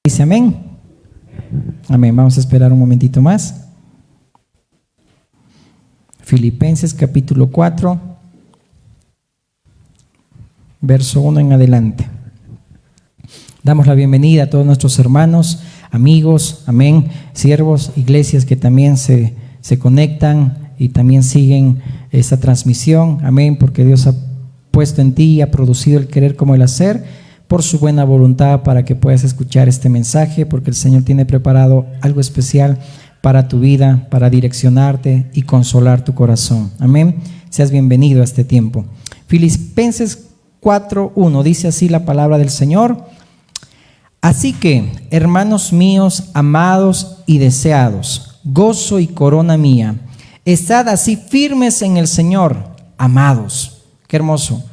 Dice amén. Amén. Vamos a esperar un momentito más. Filipenses capítulo 4, verso 1 en adelante. Damos la bienvenida a todos nuestros hermanos, amigos, amén, siervos, iglesias que también se conectan y también siguen esta transmisión, amén, porque Dios ha puesto en ti y ha producido el querer como el hacer, por su buena voluntad para que puedas escuchar este mensaje, porque el Señor tiene preparado algo especial para tu vida, para direccionarte y consolar tu corazón. Amén. Seas bienvenido a este tiempo. Filipenses 4:1 dice así la palabra del Señor. Así que, hermanos míos, amados y deseados, gozo y corona mía, estad así firmes en el Señor, amados. Qué hermoso.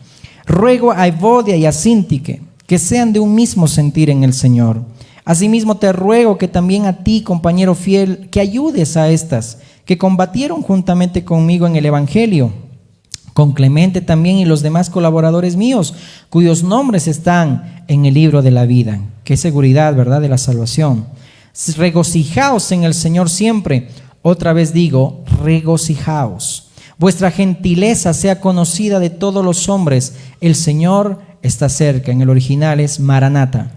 Ruego a Evodia y a Síntique que sean de un mismo sentir en el Señor. Asimismo te ruego que también a ti, compañero fiel, que ayudes a estas que combatieron juntamente conmigo en el Evangelio, con Clemente también y los demás colaboradores míos, cuyos nombres están en el libro de la vida. Qué seguridad, ¿verdad?, de la salvación. Regocijaos en el Señor siempre. Otra vez digo, regocijaos. Vuestra gentileza sea conocida de todos los hombres. El Señor está cerca. En el original es Maranata.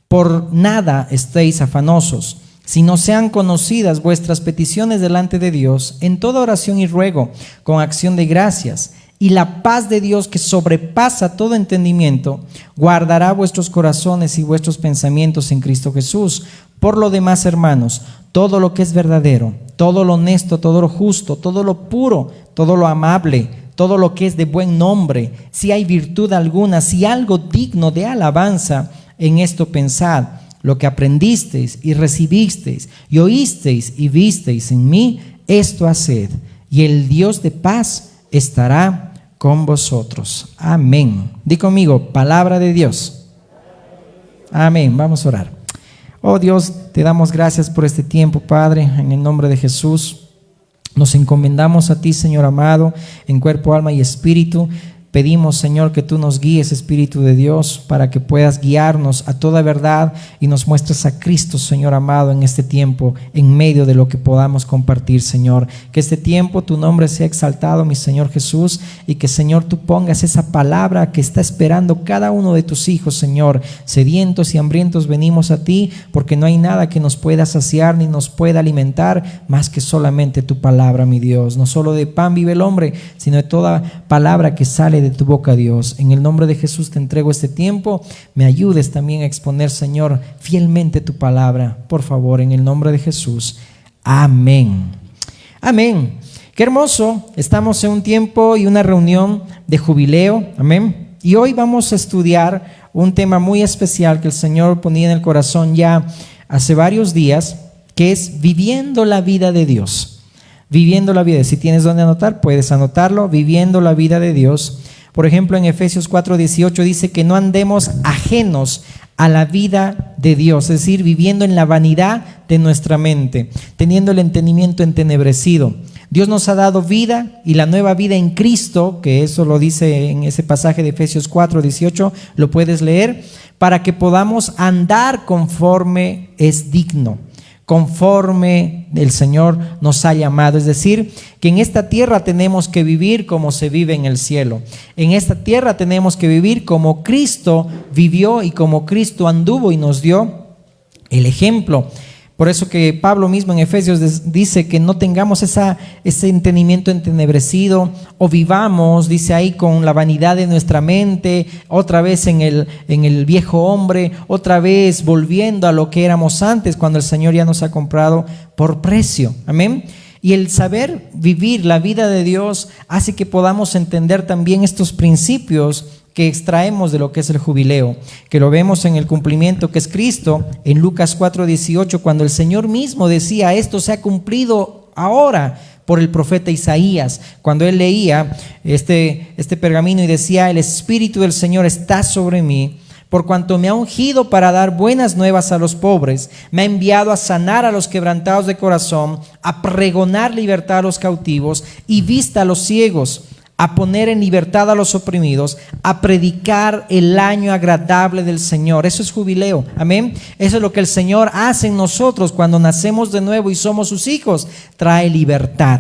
Por nada estéis afanosos, sino sean conocidas vuestras peticiones delante de Dios en toda oración y ruego, con acción de gracias. Y la paz de Dios, que sobrepasa todo entendimiento, guardará vuestros corazones y vuestros pensamientos en Cristo Jesús. Por lo demás, hermanos, todo lo que es verdadero, todo lo honesto, todo lo justo, todo lo puro, todo lo amable, todo lo que es de buen nombre, si hay virtud alguna, si algo digno de alabanza, en esto pensad. Lo que aprendisteis y recibisteis y oísteis y visteis en mí, esto haced, y el Dios de paz estará con vosotros. Amén. Di conmigo, palabra de Dios. Amén. Vamos a orar. Oh Dios, te damos gracias por este tiempo, Padre, en el nombre de Jesús. Nos encomendamos a ti, Señor amado, en cuerpo, alma y espíritu. Pedimos, Señor, que tú nos guíes, Espíritu de Dios, para que puedas guiarnos a toda verdad y nos muestres a Cristo, Señor amado, en este tiempo, en medio de lo que podamos compartir, Señor. Que este tiempo tu nombre sea exaltado, mi Señor Jesús, y que, Señor, tú pongas esa palabra que está esperando cada uno de tus hijos, Señor. Sedientos y hambrientos venimos a ti, porque no hay nada que nos pueda saciar ni nos pueda alimentar más que solamente tu palabra, mi Dios. No solo de pan vive el hombre, sino de toda palabra que sale de tu boca, Dios. En el nombre de Jesús te entrego este tiempo. Me ayudes también a exponer, Señor, fielmente tu palabra, por favor, en el nombre de Jesús. Amén. Amén. Qué hermoso. Estamos en un tiempo y una reunión de jubileo. Amén. Y hoy vamos a estudiar un tema muy especial que el Señor ponía en el corazón ya hace varios días, que es viviendo la vida de Dios. Viviendo la vida. Si tienes donde anotar, puedes anotarlo. Viviendo la vida de Dios. Por ejemplo, en Efesios 4:18 dice que no andemos ajenos a la vida de Dios, es decir, viviendo en la vanidad de nuestra mente, teniendo el entendimiento entenebrecido. Dios nos ha dado vida y la nueva vida en Cristo, que eso lo dice en ese pasaje de Efesios 4:18, lo puedes leer, para que podamos andar conforme es digno, conforme el Señor nos ha llamado. Es decir, que en esta tierra tenemos que vivir como se vive en el cielo. En esta tierra tenemos que vivir como Cristo vivió y como Cristo anduvo y nos dio el ejemplo. Por eso que Pablo mismo en Efesios dice que no tengamos ese entendimiento entenebrecido, o vivamos, dice ahí, con la vanidad de nuestra mente, otra vez en el viejo hombre, otra vez volviendo a lo que éramos antes, cuando el Señor ya nos ha comprado por precio. Amén. Y el saber vivir la vida de Dios hace que podamos entender también estos principios que extraemos de lo que es el jubileo, que lo vemos en el cumplimiento que es Cristo, en Lucas 4:18, cuando el Señor mismo decía, esto se ha cumplido ahora por el profeta Isaías, cuando él leía este pergamino y decía, el Espíritu del Señor está sobre mí, por cuanto me ha ungido para dar buenas nuevas a los pobres, me ha enviado a sanar a los quebrantados de corazón, a pregonar libertad a los cautivos y vista a los ciegos, a poner en libertad a los oprimidos, a predicar el año agradable del Señor. Eso es jubileo, amén. Eso es lo que el Señor hace en nosotros cuando nacemos de nuevo y somos sus hijos. Trae libertad.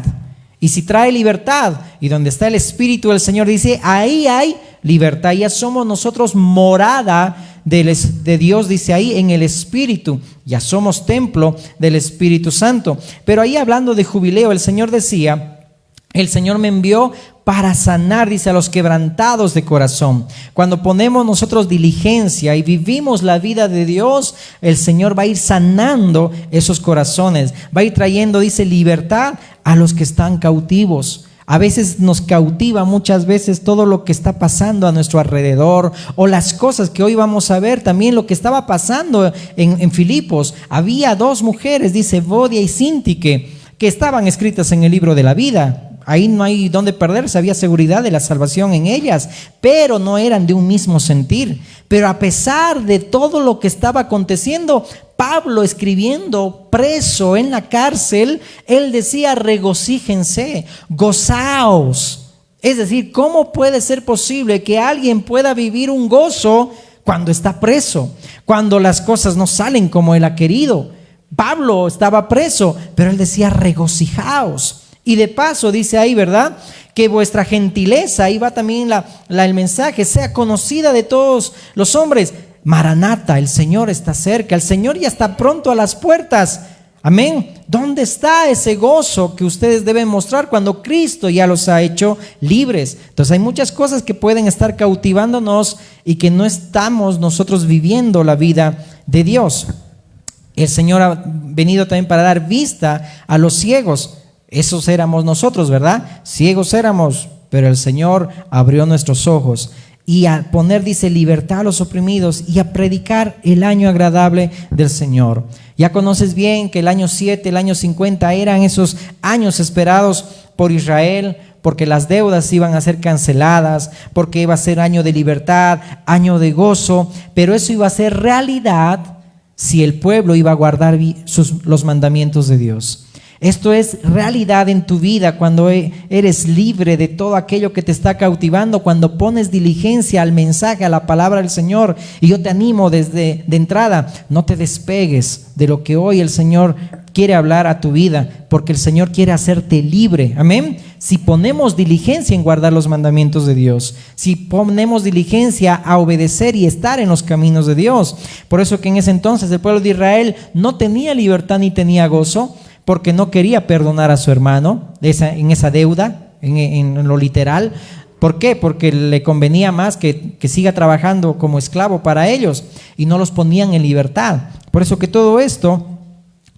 Y si trae libertad, y donde está el Espíritu del Señor, dice, ahí hay libertad. Ya somos nosotros morada de Dios, dice ahí, en el Espíritu. Ya somos templo del Espíritu Santo. Pero ahí, hablando de jubileo, el Señor decía, el Señor me envió para sanar, dice, a los quebrantados de corazón. Cuando ponemos nosotros diligencia y vivimos la vida de Dios, el Señor va a ir sanando esos corazones, va a ir trayendo, dice, libertad a los que están cautivos. A veces nos cautiva muchas veces todo lo que está pasando a nuestro alrededor, o las cosas que hoy vamos a ver, también lo que estaba pasando en Filipos. Había 2 mujeres, dice, Vodia y Síntique, que estaban escritas en el libro de la vida. Ahí no hay dónde perderse, había seguridad de la salvación en ellas, pero no eran de un mismo sentir. Pero a pesar de todo lo que estaba aconteciendo, Pablo, escribiendo preso en la cárcel, él decía, regocíjense, gozaos. Es decir, ¿cómo puede ser posible que alguien pueda vivir un gozo cuando está preso? Cuando las cosas no salen como él ha querido. Pablo estaba preso, pero él decía, regocijaos. Y de paso dice ahí, ¿verdad?, que vuestra gentileza, ahí va también el mensaje, sea conocida de todos los hombres. Maranata, el Señor está cerca, el Señor ya está pronto a las puertas. Amén. ¿Dónde está ese gozo que ustedes deben mostrar cuando Cristo ya los ha hecho libres? Entonces hay muchas cosas que pueden estar cautivándonos y que no estamos nosotros viviendo la vida de Dios. El Señor ha venido también para dar vista a los ciegos. Esos éramos nosotros, ¿verdad? Ciegos éramos, pero el Señor abrió nuestros ojos. Y a poner, dice, libertad a los oprimidos y a predicar el año agradable del Señor. Ya conoces bien que el año 7, el año 50 eran esos años esperados por Israel, porque las deudas iban a ser canceladas, porque iba a ser año de libertad, año de gozo, pero eso iba a ser realidad si el pueblo iba a guardar los mandamientos de Dios. Esto es realidad en tu vida cuando eres libre de todo aquello que te está cautivando, cuando pones diligencia al mensaje, a la palabra del Señor. Y yo te animo de entrada, no te despegues de lo que hoy el Señor quiere hablar a tu vida, porque el Señor quiere hacerte libre. Amén. Si ponemos diligencia en guardar los mandamientos de Dios, si ponemos diligencia a obedecer y estar en los caminos de Dios. Por eso que en ese entonces el pueblo de Israel no tenía libertad ni tenía gozo, porque no quería perdonar a su hermano en esa deuda, en lo literal. ¿Por qué? Porque le convenía más que siga trabajando como esclavo para ellos y no los ponían en libertad. Por eso que todo esto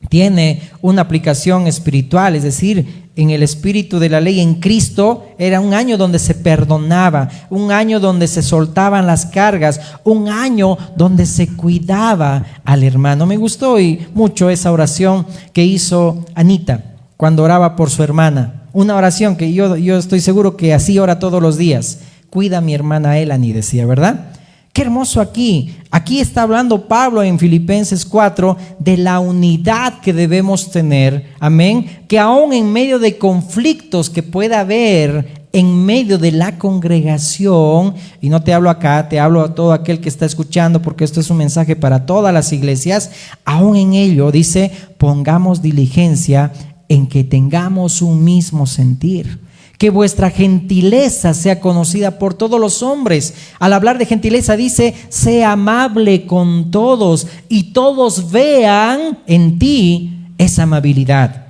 tiene una aplicación espiritual, es decir, en el espíritu de la ley en Cristo era un año donde se perdonaba, un año donde se soltaban las cargas, un año donde se cuidaba al hermano. Me gustó mucho esa oración que hizo Anita cuando oraba por su hermana. Una oración que yo estoy seguro que así ora todos los días. Cuida a mi hermana Elani, decía, ¿verdad? Qué hermoso aquí. Aquí está hablando Pablo en Filipenses 4 de la unidad que debemos tener. Amén. Que aún en medio de conflictos que pueda haber en medio de la congregación, y no te hablo acá, te hablo a todo aquel que está escuchando, porque esto es un mensaje para todas las iglesias, aún en ello, dice, pongamos diligencia en que tengamos un mismo sentir. Que vuestra gentileza sea conocida por todos los hombres. Al hablar de gentileza dice, sea amable con todos y todos vean en ti esa amabilidad.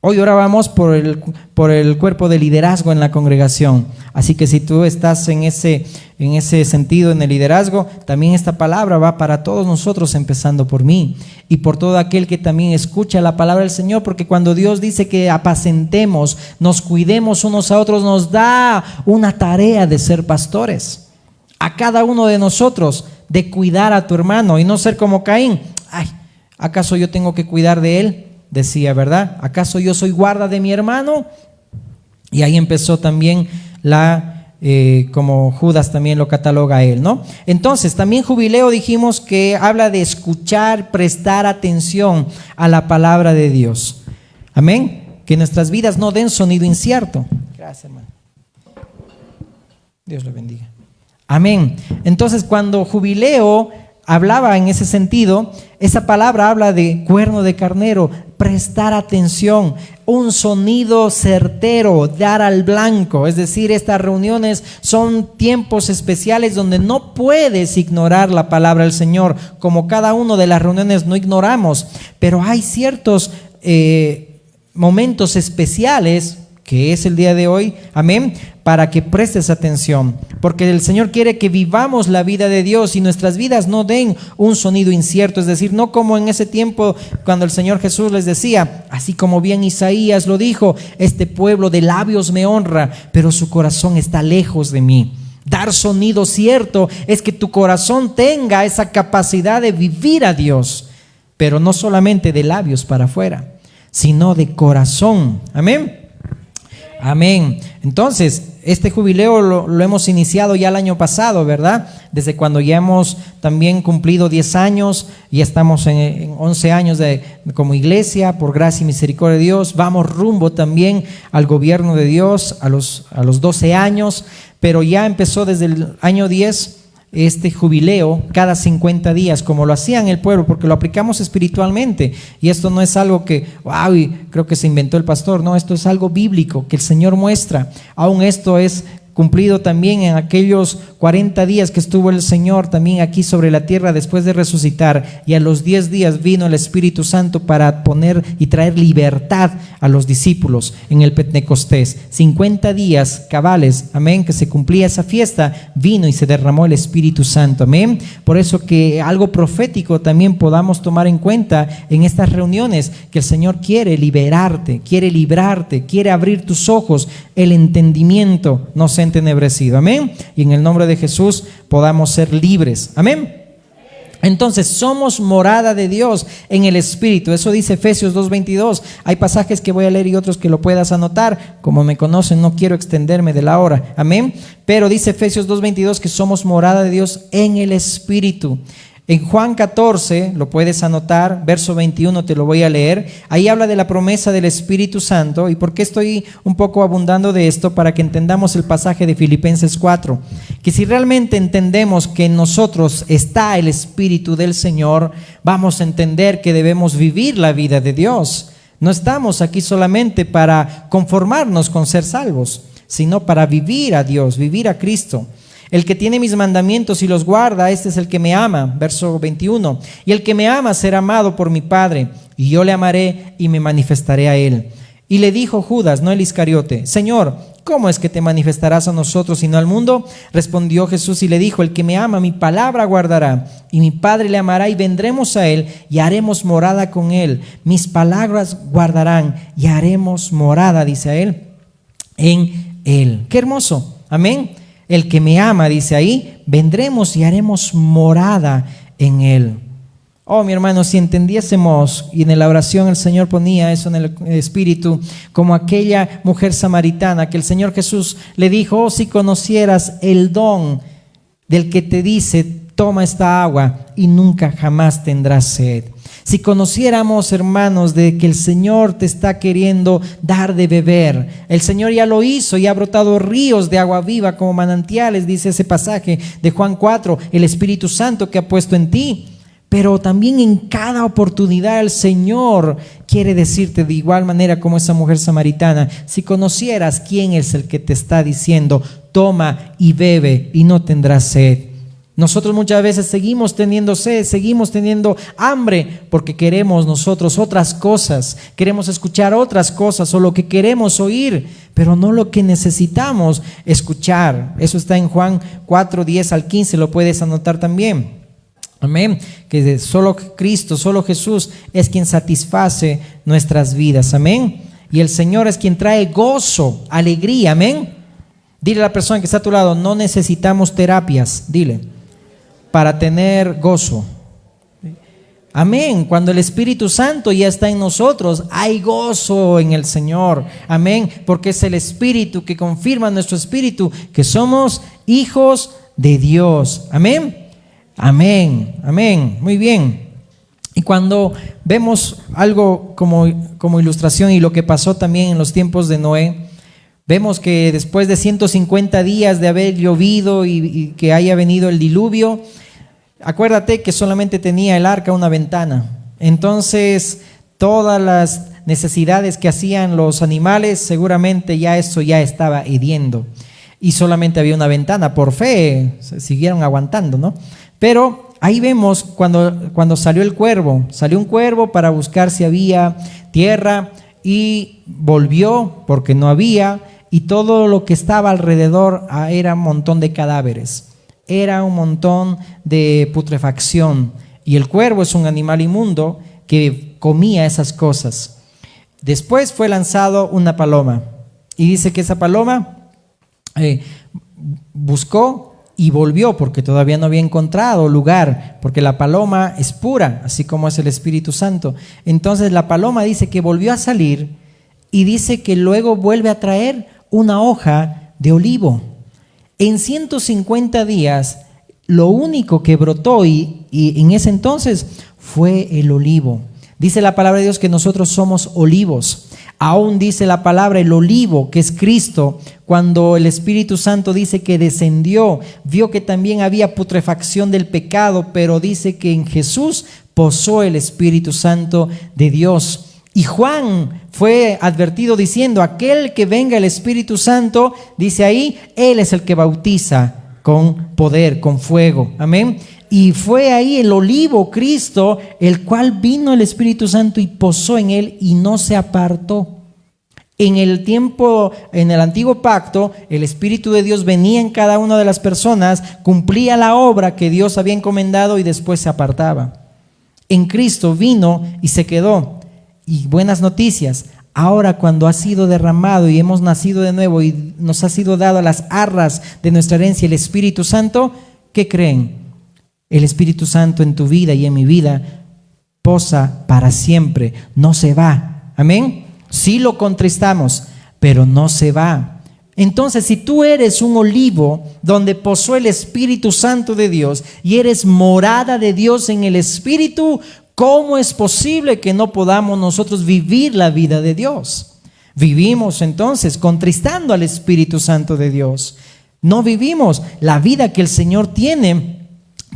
Hoy orábamos por el cuerpo de liderazgo en la congregación. Así que si tú estás en ese sentido, en el liderazgo, también esta palabra va para todos nosotros, empezando por mí y por todo aquel que también escucha la palabra del Señor, porque cuando Dios dice que apacentemos, nos cuidemos unos a otros, nos da una tarea de ser pastores. A cada uno de nosotros, de cuidar a tu hermano y no ser como Caín. Ay, ¿acaso yo tengo que cuidar de él? Decía, ¿verdad? ¿Acaso yo soy guarda de mi hermano? Y ahí empezó también como Judas también lo cataloga a él, ¿no? Entonces, también jubileo dijimos que habla de escuchar, prestar atención a la palabra de Dios. Amén. Que nuestras vidas no den sonido incierto. Gracias, hermano. Dios le bendiga. Amén. Entonces, cuando jubileo hablaba en ese sentido, esa palabra habla de cuerno de carnero, prestar atención, un sonido certero, dar al blanco. Es decir, estas reuniones son tiempos especiales donde no puedes ignorar la palabra del Señor. Como cada una de las reuniones no ignoramos, pero hay ciertos momentos especiales, que es el día de hoy, amén, para que prestes atención, porque el Señor quiere que vivamos la vida de Dios y nuestras vidas no den un sonido incierto, es decir, no como en ese tiempo cuando el Señor Jesús les decía, así como bien Isaías lo dijo, este pueblo de labios me honra, pero su corazón está lejos de mí. Dar sonido cierto es que tu corazón tenga esa capacidad de vivir a Dios, pero no solamente de labios para afuera, sino de corazón, amén. Amén. Entonces, este jubileo lo hemos iniciado ya el año pasado, ¿verdad? Desde cuando ya hemos también cumplido 10 años, ya estamos en 11 años como iglesia, por gracia y misericordia de Dios. Vamos rumbo también al gobierno de Dios a los 12 años, pero ya empezó desde el año 10 este jubileo cada 50 días, como lo hacían el pueblo, porque lo aplicamos espiritualmente. Y esto no es algo que, wow, creo que se inventó el pastor. No, esto es algo bíblico que el Señor muestra. Aún esto es cumplido también en aquellos 40 días que estuvo el Señor también aquí sobre la tierra después de resucitar, y a los 10 días vino el Espíritu Santo para poner y traer libertad a los discípulos en el Pentecostés. 50 días cabales, amén, que se cumplía esa fiesta, vino y se derramó el Espíritu Santo, amén. Por eso que algo profético también podamos tomar en cuenta en estas reuniones, que el Señor quiere liberarte, quiere librarte, quiere abrir tus ojos, el entendimiento no se entenebrecido, amén, y en el nombre de Jesús podamos ser libres, amén. Entonces somos morada de Dios en el Espíritu, eso dice Efesios 2:22. Hay pasajes que voy a leer y otros que lo puedas anotar, como me conocen no quiero extenderme de la hora, amén, pero dice Efesios 2:22 que somos morada de Dios en el Espíritu. En Juan 14, lo puedes anotar, verso 21 te lo voy a leer, ahí habla de la promesa del Espíritu Santo. ¿Y por qué estoy un poco abundando de esto? Para que entendamos el pasaje de Filipenses 4, que si realmente entendemos que en nosotros está el Espíritu del Señor, vamos a entender que debemos vivir la vida de Dios. No estamos aquí solamente para conformarnos con ser salvos, sino para vivir a Dios, vivir a Cristo. El que tiene mis mandamientos y los guarda, este es el que me ama, verso 21. Y el que me ama será amado por mi Padre, y yo le amaré y me manifestaré a él. Y le dijo Judas, no el Iscariote, Señor, ¿cómo es que te manifestarás a nosotros y no al mundo? Respondió Jesús y le dijo, el que me ama, mi palabra guardará, y mi Padre le amará, y vendremos a él, y haremos morada con él. Mis palabras guardarán, y haremos morada, dice a él, en él. Qué hermoso, amén. El que me ama, dice ahí, vendremos y haremos morada en él. Oh, mi hermano, si entendiésemos, y en la oración el Señor ponía eso en el Espíritu, como aquella mujer samaritana que el Señor Jesús le dijo, oh, si conocieras el don del que te dice, toma esta agua y nunca jamás tendrás sed. Si conociéramos, hermanos, de que el Señor te está queriendo dar de beber, el Señor ya lo hizo y ha brotado ríos de agua viva como manantiales, dice ese pasaje de Juan 4, el Espíritu Santo que ha puesto en ti. Pero también en cada oportunidad el Señor quiere decirte de igual manera como esa mujer samaritana, si conocieras quién es el que te está diciendo, toma y bebe y no tendrás sed. Nosotros muchas veces seguimos teniendo sed, seguimos teniendo hambre porque queremos nosotros otras cosas, queremos escuchar otras cosas o lo que queremos oír, pero no lo que necesitamos escuchar. Eso está en Juan 4, 10 al 15, lo puedes anotar también. Amén, que solo Cristo, solo Jesús es quien satisface nuestras vidas, amén. Y el Señor es quien trae gozo, alegría, amén. Dile a la persona que está a tu lado, no necesitamos terapias, dile, para tener gozo. Amén. Cuando el Espíritu Santo ya está en nosotros, hay gozo en el Señor. Amén. Porque es el Espíritu que confirma nuestro espíritu que somos hijos de Dios. Amén. Amén. Amén. Muy bien. Y cuando vemos algo como ilustración y lo que pasó también en los tiempos de Noé, Vemos que después de 150 días de haber llovido y que haya venido el diluvio, acuérdate que solamente tenía el arca una ventana. Entonces, todas las necesidades que hacían los animales, seguramente ya eso ya estaba hediendo. Y solamente había una ventana. Por fe, siguieron aguantando, ¿no? Pero ahí vemos cuando salió el cuervo. Salió un cuervo para buscar si había tierra y volvió porque no había. Y todo lo que estaba alrededor era un montón de cadáveres. Era un montón de putrefacción. Y el cuervo es un animal inmundo que comía esas cosas. Después fue lanzado una paloma. Y dice que esa paloma buscó y volvió porque todavía no había encontrado lugar. Porque la paloma es pura, así como es el Espíritu Santo. Entonces la paloma dice que volvió a salir y dice que luego vuelve a traer una hoja de olivo. En 150 días, lo único que brotó y en ese entonces fue el olivo. Dice la palabra de Dios que nosotros somos olivos. Aún dice la palabra el olivo, que es Cristo, cuando el Espíritu Santo dice que descendió, vio que también había putrefacción del pecado, pero dice que en Jesús posó el Espíritu Santo de Dios. Y Juan fue advertido diciendo, aquel que venga el Espíritu Santo, dice ahí, Él es el que bautiza con poder, con fuego. Amén. Y fue ahí el olivo, Cristo, el cual vino el Espíritu Santo y posó en Él y no se apartó. En el tiempo, en el antiguo pacto, el Espíritu de Dios venía en cada una de las personas, cumplía la obra que Dios había encomendado y después se apartaba. En Cristo vino y se quedó. Y buenas noticias, ahora cuando ha sido derramado y hemos nacido de nuevo y nos ha sido dado las arras de nuestra herencia, el Espíritu Santo, ¿qué creen? El Espíritu Santo en tu vida y en mi vida posa para siempre, no se va. Amén. Sí lo contristamos, pero no se va. Entonces, si tú eres un olivo donde posó el Espíritu Santo de Dios y eres morada de Dios en el Espíritu, ¿cómo es posible que no podamos nosotros vivir la vida de Dios? Vivimos entonces contristando al Espíritu Santo de Dios. No vivimos la vida que el Señor tiene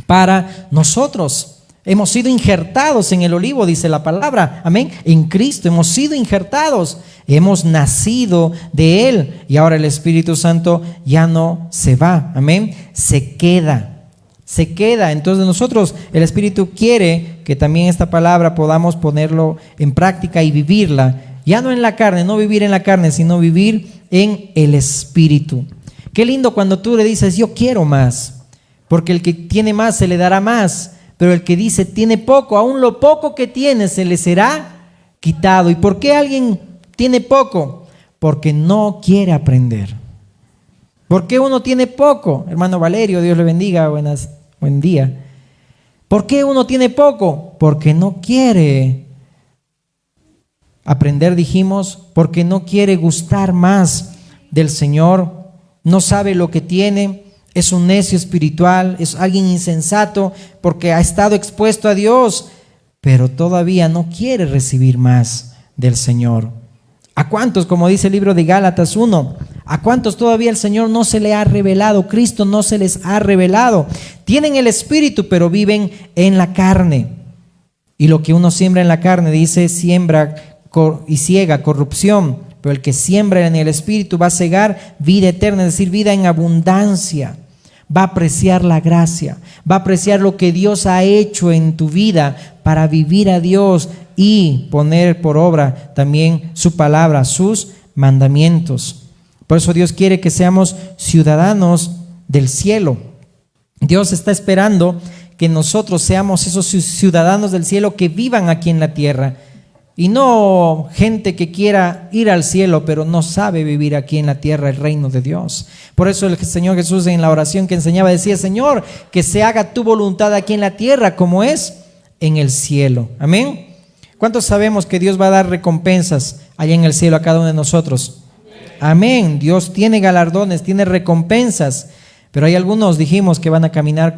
para nosotros. Hemos sido injertados en el olivo, dice la palabra. Amén. En Cristo hemos sido injertados. Hemos nacido de Él. Y ahora el Espíritu Santo ya no se va. Amén. Se queda. Entonces nosotros, el Espíritu quiere que también esta palabra podamos ponerlo en práctica y vivirla. Ya no en la carne, no vivir en la carne, sino vivir en el Espíritu. Qué lindo cuando tú le dices, yo quiero más. Porque el que tiene más se le dará más. Pero el que dice tiene poco, aún lo poco que tiene se le será quitado. ¿Y por qué alguien tiene poco? Porque no quiere aprender. ¿Por qué uno tiene poco? Hermano Valerio, Dios le bendiga, buen día. ¿Por qué uno tiene poco? Porque no quiere aprender, dijimos, porque no quiere gustar más del Señor, no sabe lo que tiene. Es un necio espiritual, es alguien insensato porque ha estado expuesto a Dios, pero todavía no quiere recibir más del Señor. ¿A cuántos, como dice el libro de Gálatas 1, a cuántos todavía el Señor no se le ha revelado, Cristo no se les ha revelado? Tienen el Espíritu, pero viven en la carne. Y lo que uno siembra en la carne, dice, siembra y ciega corrupción. Pero el que siembra en el Espíritu va a cegar vida eterna, es decir, vida en abundancia. Va a apreciar la gracia, va a apreciar lo que Dios ha hecho en tu vida para vivir a Dios y poner por obra también su palabra, sus mandamientos. Por eso Dios quiere que seamos ciudadanos del cielo. Dios está esperando que nosotros seamos esos ciudadanos del cielo que vivan aquí en la tierra. Y no gente que quiera ir al cielo, pero no sabe vivir aquí en la tierra el reino de Dios. Por eso el Señor Jesús en la oración que enseñaba decía, Señor, que se haga tu voluntad aquí en la tierra como es en el cielo. Amén. ¿Cuántos sabemos que Dios va a dar recompensas allá en el cielo a cada uno de nosotros? Amén. Dios tiene galardones, tiene recompensas. Pero hay algunos, dijimos, que van a caminar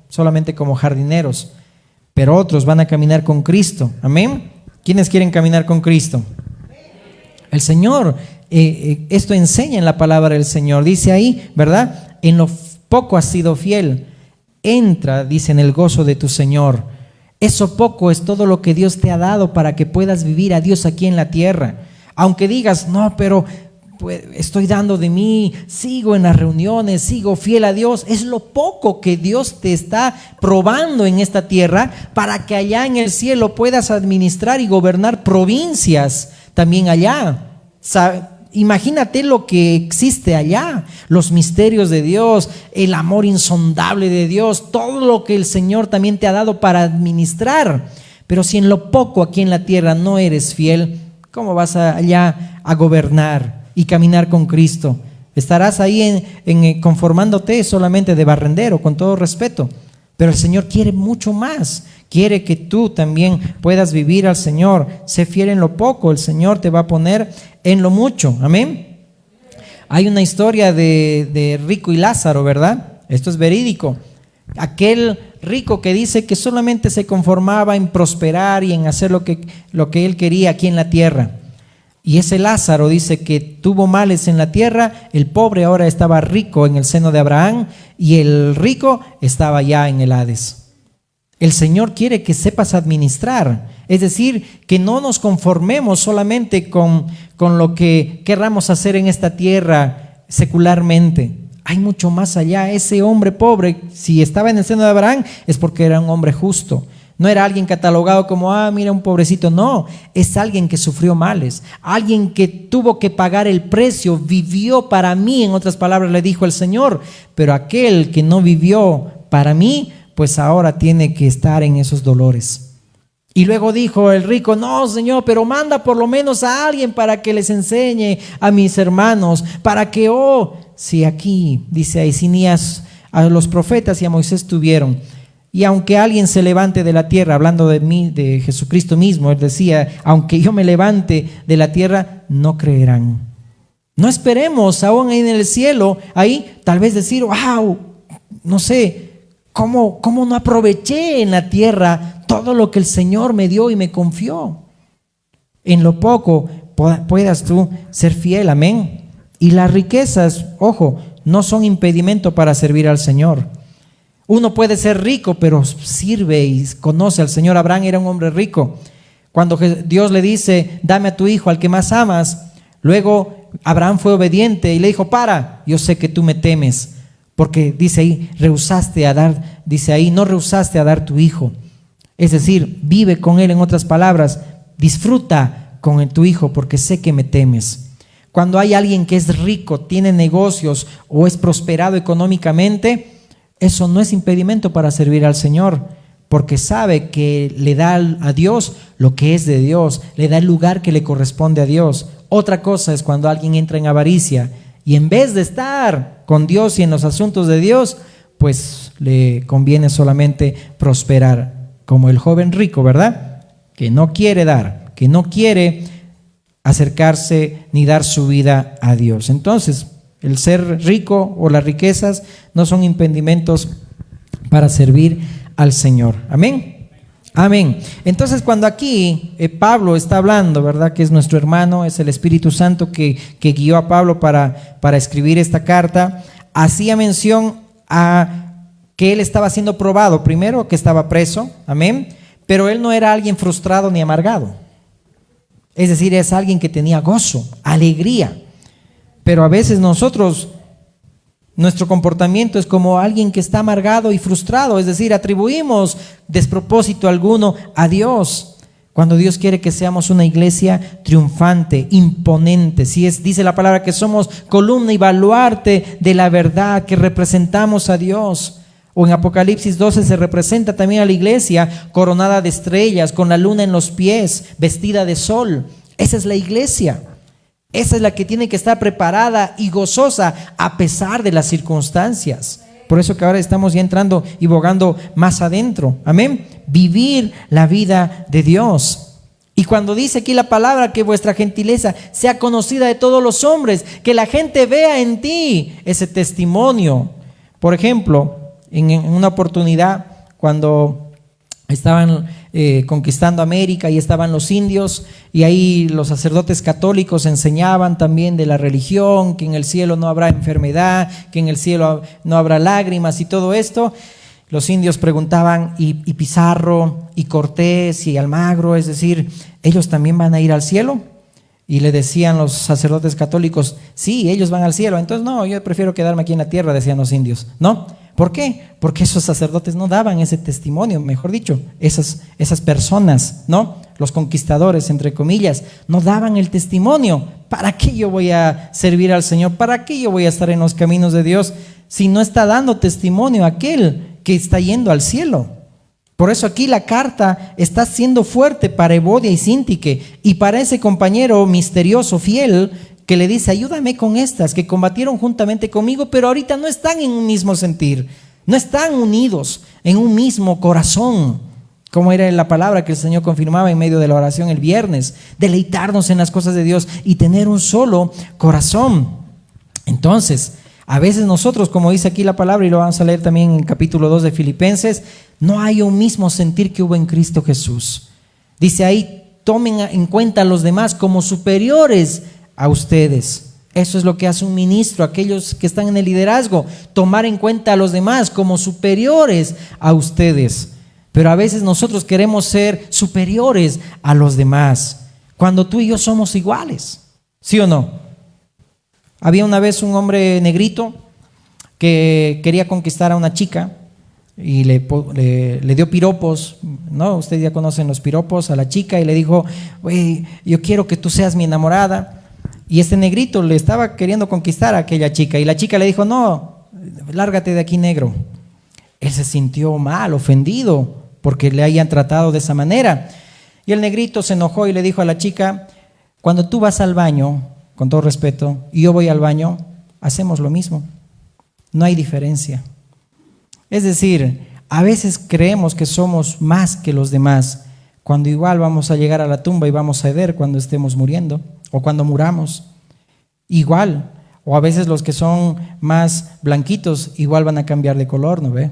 solamente como jardineros. Pero otros van a caminar con Cristo. Amén. ¿Quiénes quieren caminar con Cristo? El Señor esto enseña en la palabra del Señor. Dice ahí, ¿verdad? En lo poco has sido fiel. Entra, dice, en el gozo de tu Señor. Eso poco es todo lo que Dios te ha dado para que puedas vivir a Dios aquí en la tierra. Aunque digas, no, pero pues, estoy dando de mí, sigo en las reuniones, sigo fiel a Dios. Es lo poco que Dios te está probando en esta tierra para que allá en el cielo puedas administrar y gobernar provincias también allá. Imagínate lo que existe allá, los misterios de Dios, el amor insondable de Dios, todo lo que el Señor también te ha dado para administrar. Pero si en lo poco aquí en la tierra no eres fiel, ¿cómo vas allá a gobernar y caminar con Cristo? Estarás ahí conformándote solamente de barrendero, con todo respeto. Pero el Señor quiere mucho más. Quiere que tú también puedas vivir al Señor. Sé fiel en lo poco, el Señor te va a poner en lo mucho. Amén. Hay una historia de rico y Lázaro, ¿verdad? Esto es verídico. Aquel rico que dice que solamente se conformaba en prosperar y en hacer lo que él quería aquí en la tierra. Y ese Lázaro dice que tuvo males en la tierra. El pobre ahora estaba rico en el seno de Abraham y el rico estaba ya en el Hades. El Señor quiere que sepas administrar, es decir, que no nos conformemos solamente con lo que querramos hacer en esta tierra secularmente. Hay mucho más allá. Ese hombre pobre, si estaba en el seno de Abraham, es porque era un hombre justo. No era alguien catalogado como, mira, un pobrecito. No, es alguien que sufrió males, alguien que tuvo que pagar el precio, vivió para mí, en otras palabras le dijo el Señor. Pero aquel que no vivió para mí, pues ahora tiene que estar en esos dolores. Y luego dijo el rico, no, Señor, pero manda por lo menos a alguien para que les enseñe a mis hermanos, para que, si aquí, dice ahí, si ni a los profetas y a Moisés tuvieron. Y aunque alguien se levante de la tierra, hablando de mí, de Jesucristo mismo, él decía, aunque yo me levante de la tierra, no creerán. No esperemos aún en el cielo, ahí tal vez decir, wow, no sé, ¿cómo no aproveché en la tierra todo lo que el Señor me dio y me confió? En lo poco puedas tú ser fiel, amén. Y las riquezas, ojo, no son impedimento para servir al Señor. Uno puede ser rico, pero sirve y conoce al Señor. Abraham era un hombre rico. Cuando Dios le dice, dame a tu hijo, al que más amas, luego Abraham fue obediente y le dijo, yo sé que tú me temes. Porque dice ahí, no rehusaste a dar tu hijo. Es decir, vive con él, en otras palabras, disfruta con tu hijo porque sé que me temes. Cuando hay alguien que es rico, tiene negocios o es prosperado económicamente, eso no es impedimento para servir al Señor, porque sabe que le da a Dios lo que es de Dios, le da el lugar que le corresponde a Dios. Otra cosa es cuando alguien entra en avaricia y en vez de estar con Dios y en los asuntos de Dios, pues le conviene solamente prosperar, como el joven rico, ¿verdad? Que no quiere dar, que no quiere acercarse ni dar su vida a Dios. Entonces, el ser rico o las riquezas no son impedimentos para servir al Señor. Amén. Amén. Entonces, cuando aquí Pablo está hablando, ¿verdad? Que es nuestro hermano, es el Espíritu Santo que guió a Pablo para escribir esta carta, hacía mención a que él estaba siendo probado, primero que estaba preso, amén, pero él no era alguien frustrado ni amargado. Es decir, es alguien que tenía gozo, alegría. Pero a veces nuestro comportamiento es como alguien que está amargado y frustrado, es decir, atribuimos despropósito alguno a Dios, cuando Dios quiere que seamos una iglesia triunfante, imponente. Dice la palabra que somos columna y baluarte de la verdad, que representamos a Dios. O en Apocalipsis 12 se representa también a la iglesia coronada de estrellas, con la luna en los pies, vestida de sol. Esa es la iglesia. Esa es la que tiene que estar preparada y gozosa a pesar de las circunstancias. Por eso que ahora estamos ya entrando y bogando más adentro. Amén. Vivir la vida de Dios. Y cuando dice aquí la palabra que vuestra gentileza sea conocida de todos los hombres, que la gente vea en ti ese testimonio. Por ejemplo, en una oportunidad cuando estaban conquistando América, y estaban los indios, y ahí los sacerdotes católicos enseñaban también de la religión, que en el cielo no habrá enfermedad, que en el cielo no habrá lágrimas y todo esto. Los indios preguntaban, ¿y Pizarro, y Cortés, y Almagro? Es decir, ¿ellos también van a ir al cielo? Y le decían los sacerdotes católicos, sí, ellos van al cielo. Entonces, no, yo prefiero quedarme aquí en la tierra, decían los indios. ¿No? ¿Por qué? Porque esos sacerdotes no daban ese testimonio, mejor dicho, esas personas, ¿no? Los conquistadores, entre comillas, no daban el testimonio. ¿Para qué yo voy a servir al Señor? ¿Para qué yo voy a estar en los caminos de Dios si no está dando testimonio aquel que está yendo al cielo? Por eso aquí la carta está siendo fuerte para Evodia y Síntique, y para ese compañero misterioso, fiel, que le dice, ayúdame con estas que combatieron juntamente conmigo, pero ahorita no están en un mismo sentir, no están unidos en un mismo corazón, como era la palabra que el Señor confirmaba en medio de la oración el viernes, deleitarnos en las cosas de Dios y tener un solo corazón. Entonces, a veces nosotros, como dice aquí la palabra, y lo vamos a leer también en el capítulo 2 de Filipenses, no hay un mismo sentir que hubo en Cristo Jesús. Dice ahí, tomen en cuenta a los demás como superiores a ustedes. Eso es lo que hace un ministro, aquellos que están en el liderazgo, tomar en cuenta a los demás como superiores a ustedes. Pero a veces nosotros queremos ser superiores a los demás, cuando tú y yo somos iguales, ¿sí o no? Había una vez un hombre negrito que quería conquistar a una chica y le dio piropos, ¿no? Ustedes ya conocen los piropos a la chica, y le dijo, oye, yo quiero que tú seas mi enamorada. Y este negrito le estaba queriendo conquistar a aquella chica, y la chica le dijo, no, lárgate de aquí, negro. Él se sintió mal, ofendido, porque le hayan tratado de esa manera. Y el negrito se enojó y le dijo a la chica, cuando tú vas al baño, con todo respeto, y yo voy al baño, hacemos lo mismo. No hay diferencia. Es decir, a veces creemos que somos más que los demás, cuando igual vamos a llegar a la tumba y vamos a ver cuando estemos muriendo o cuando muramos. Igual, o a veces los que son más blanquitos igual van a cambiar de color, ¿no ve?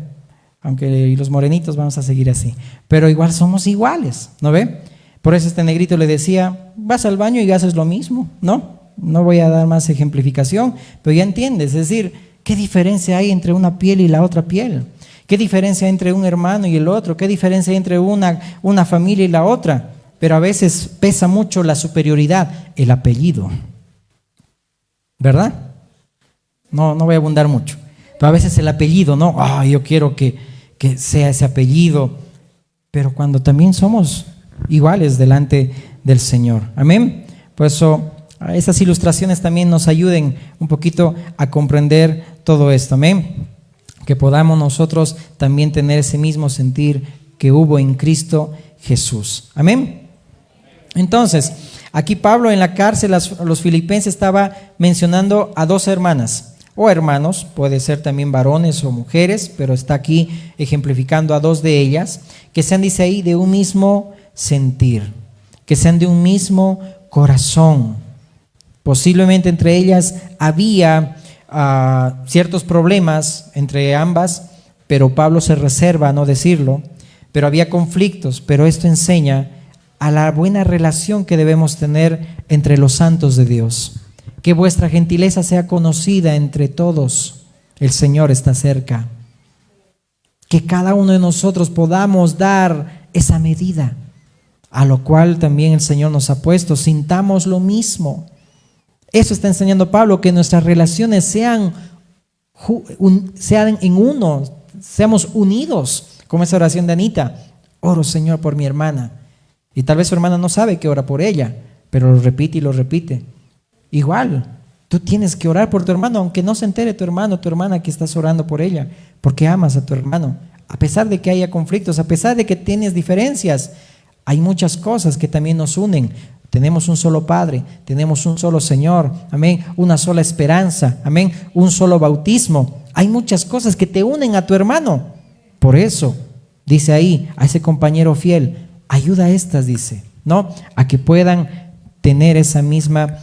Aunque los morenitos vamos a seguir así, pero igual somos iguales, ¿no ve? Por eso este negrito le decía, vas al baño y haces lo mismo, ¿no? No voy a dar más ejemplificación, pero ya entiendes, es decir, ¿qué diferencia hay entre una piel y la otra piel? ¿Qué diferencia hay entre un hermano y el otro? ¿Qué diferencia hay entre una familia y la otra? Pero a veces pesa mucho la superioridad, el apellido, ¿verdad? No voy a abundar mucho, pero a veces el apellido, ¿no? Yo quiero que sea ese apellido, pero cuando también somos iguales delante del Señor. Amén. Por eso esas ilustraciones también nos ayuden un poquito a comprender todo esto. Amén. Que podamos nosotros también tener ese mismo sentir que hubo en Cristo Jesús. Amén. Entonces, aquí Pablo en la cárcel a los filipenses estaba mencionando a dos hermanas o hermanos, puede ser también varones o mujeres, pero está aquí ejemplificando a dos de ellas, que sean, dice ahí, de un mismo sentir, que sean de un mismo corazón. Posiblemente entre ellas había ciertos problemas entre ambas, pero Pablo se reserva a no decirlo, pero había conflictos, pero esto enseña a la buena relación que debemos tener entre los santos de Dios. Que vuestra gentileza sea conocida entre todos, el Señor está cerca. Que cada uno de nosotros podamos dar esa medida, a lo cual también el Señor nos ha puesto, sintamos lo mismo. Eso está enseñando Pablo, que nuestras relaciones sean en uno, seamos unidos, como esa oración de Anita. Oro, Señor, por mi hermana. Y tal vez su hermana no sabe que ora por ella, pero lo repite y lo repite. Igual, tú tienes que orar por tu hermano, aunque no se entere tu hermano, tu hermana, que estás orando por ella, porque amas a tu hermano. A pesar de que haya conflictos, a pesar de que tienes diferencias, hay muchas cosas que también nos unen. Tenemos un solo Padre, tenemos un solo Señor, amén, una sola esperanza, amén, un solo bautismo. Hay muchas cosas que te unen a tu hermano. Por eso, dice ahí, a ese compañero fiel, ayuda a estas, dice, ¿no? A que puedan tener esa misma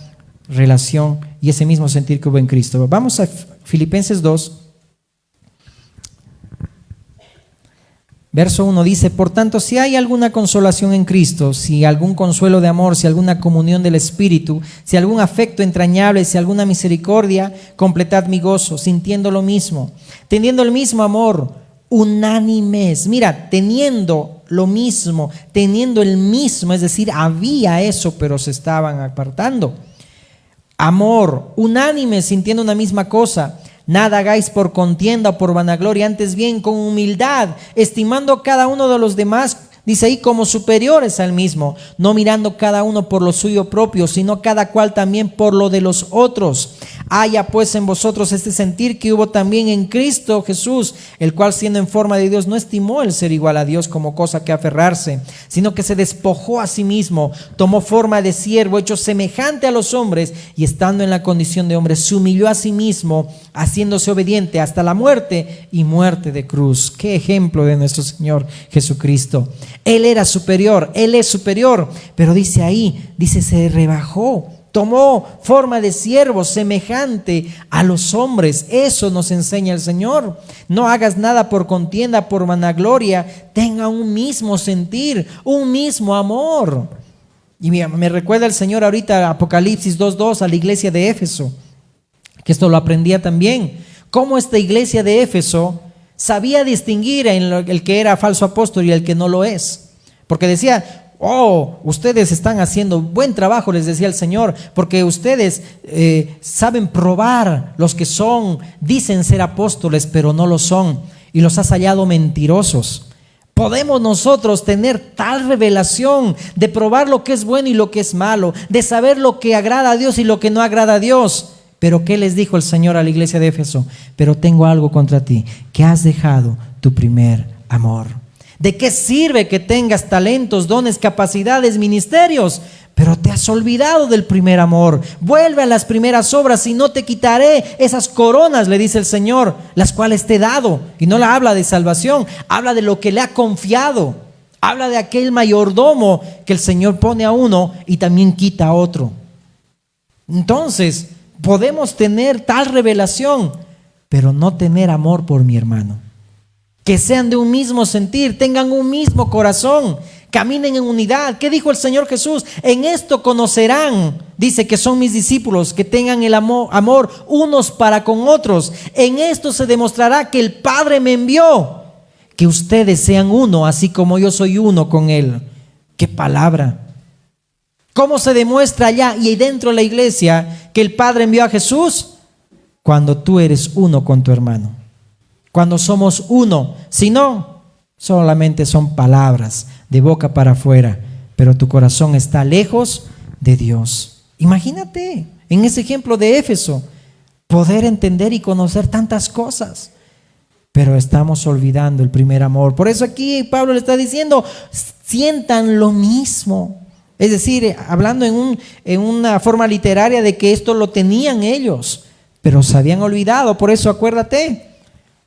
relación y ese mismo sentir que hubo en Cristo. Vamos a Filipenses 2. Verso 1 dice: por tanto, si hay alguna consolación en Cristo, si algún consuelo de amor, si alguna comunión del Espíritu, si algún afecto entrañable, si alguna misericordia, completad mi gozo, sintiendo lo mismo, teniendo el mismo amor, unánimes. Mira, teniendo lo mismo, teniendo el mismo, es decir, había eso, pero se estaban apartando. Amor, unánimes, sintiendo una misma cosa. Nada hagáis por contienda o por vanagloria, antes bien con humildad, estimando a cada uno de los demás, dice ahí, como superiores al mismo, no mirando cada uno por lo suyo propio, sino cada cual también por lo de los otros. Haya pues en vosotros este sentir que hubo también en Cristo Jesús, el cual siendo en forma de Dios no estimó el ser igual a Dios como cosa que aferrarse, sino que se despojó a sí mismo, tomó forma de siervo, hecho semejante a los hombres, y estando en la condición de hombre, se humilló a sí mismo, haciéndose obediente hasta la muerte y muerte de cruz. Qué ejemplo de nuestro Señor Jesucristo. Él era superior, Él es superior, pero dice ahí, dice se rebajó, tomó forma de siervo semejante a los hombres. Eso nos enseña el Señor. No hagas nada por contienda, por vanagloria, tenga un mismo sentir, un mismo amor. Y me recuerda el Señor ahorita Apocalipsis 2:2 a la iglesia de Éfeso, que esto lo aprendía también, cómo esta iglesia de Éfeso sabía distinguir en el que era falso apóstol y el que no lo es. Porque decía: oh, ustedes están haciendo buen trabajo, les decía el Señor, porque ustedes saben probar los que dicen ser apóstoles, pero no lo son, y los has hallado mentirosos. Podemos nosotros tener tal revelación de probar lo que es bueno y lo que es malo, de saber lo que agrada a Dios y lo que no agrada a Dios. Pero ¿qué les dijo el Señor a la iglesia de Éfeso? Pero tengo algo contra ti, que has dejado tu primer amor. ¿De qué sirve que tengas talentos, dones, capacidades, ministerios, pero te has olvidado del primer amor? Vuelve a las primeras obras y no te quitaré esas coronas, le dice el Señor, las cuales te he dado. Y no la habla de salvación, habla de lo que le ha confiado. Habla de aquel mayordomo que el Señor pone a uno y también quita a otro. Entonces, podemos tener tal revelación, pero no tener amor por mi hermano. Que sean de un mismo sentir, tengan un mismo corazón, caminen en unidad. ¿Qué dijo el Señor Jesús? En esto conocerán, dice, que son mis discípulos, que tengan el amor unos para con otros. En esto se demostrará que el Padre me envió, que ustedes sean uno, así como yo soy uno con Él. ¡Qué palabra! ¿Cómo se demuestra allá y dentro de la iglesia que el Padre envió a Jesús? Cuando tú eres uno con tu hermano. Cuando somos uno. Si no, solamente son palabras de boca para afuera, pero tu corazón está lejos de Dios. Imagínate en ese ejemplo de Éfeso, poder entender y conocer tantas cosas, pero estamos olvidando el primer amor. Por eso aquí Pablo le está diciendo: sientan lo mismo. Es decir, hablando en una forma literaria de que esto lo tenían ellos, pero se habían olvidado. Por eso acuérdate,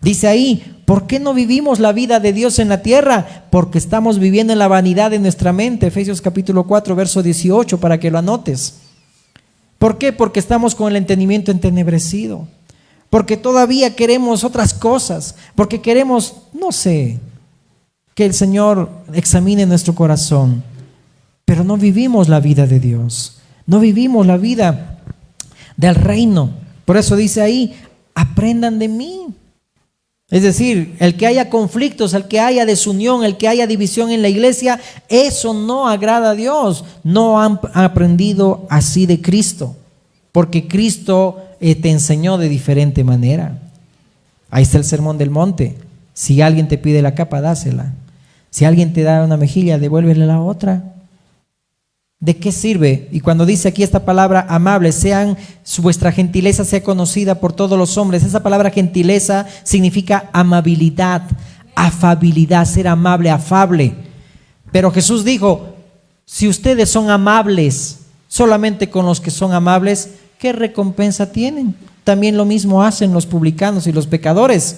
dice ahí: ¿por qué no vivimos la vida de Dios en la tierra? Porque estamos viviendo en la vanidad de nuestra mente. Efesios capítulo 4, verso 18, para que lo anotes. ¿Por qué? Porque estamos con el entendimiento entenebrecido. Porque todavía queremos otras cosas. Porque queremos, no sé, que el Señor examine nuestro corazón. Pero no vivimos la vida de Dios. No vivimos la vida del reino. Por eso dice ahí: aprendan de mí. Es decir, el que haya conflictos, el que haya desunión, el que haya división en la iglesia, eso no agrada a Dios. No han aprendido así de Cristo, porque Cristo te enseñó de diferente manera. Ahí está el sermón del monte: si alguien te pide la capa, dásela. Si alguien te da una mejilla, devuélvele la otra. ¿De qué sirve? Y cuando dice aquí esta palabra amable, vuestra gentileza sea conocida por todos los hombres. Esa palabra gentileza significa amabilidad, afabilidad, ser amable, afable. Pero Jesús dijo: si ustedes son amables solamente con los que son amables, ¿qué recompensa tienen? También lo mismo hacen los publicanos y los pecadores.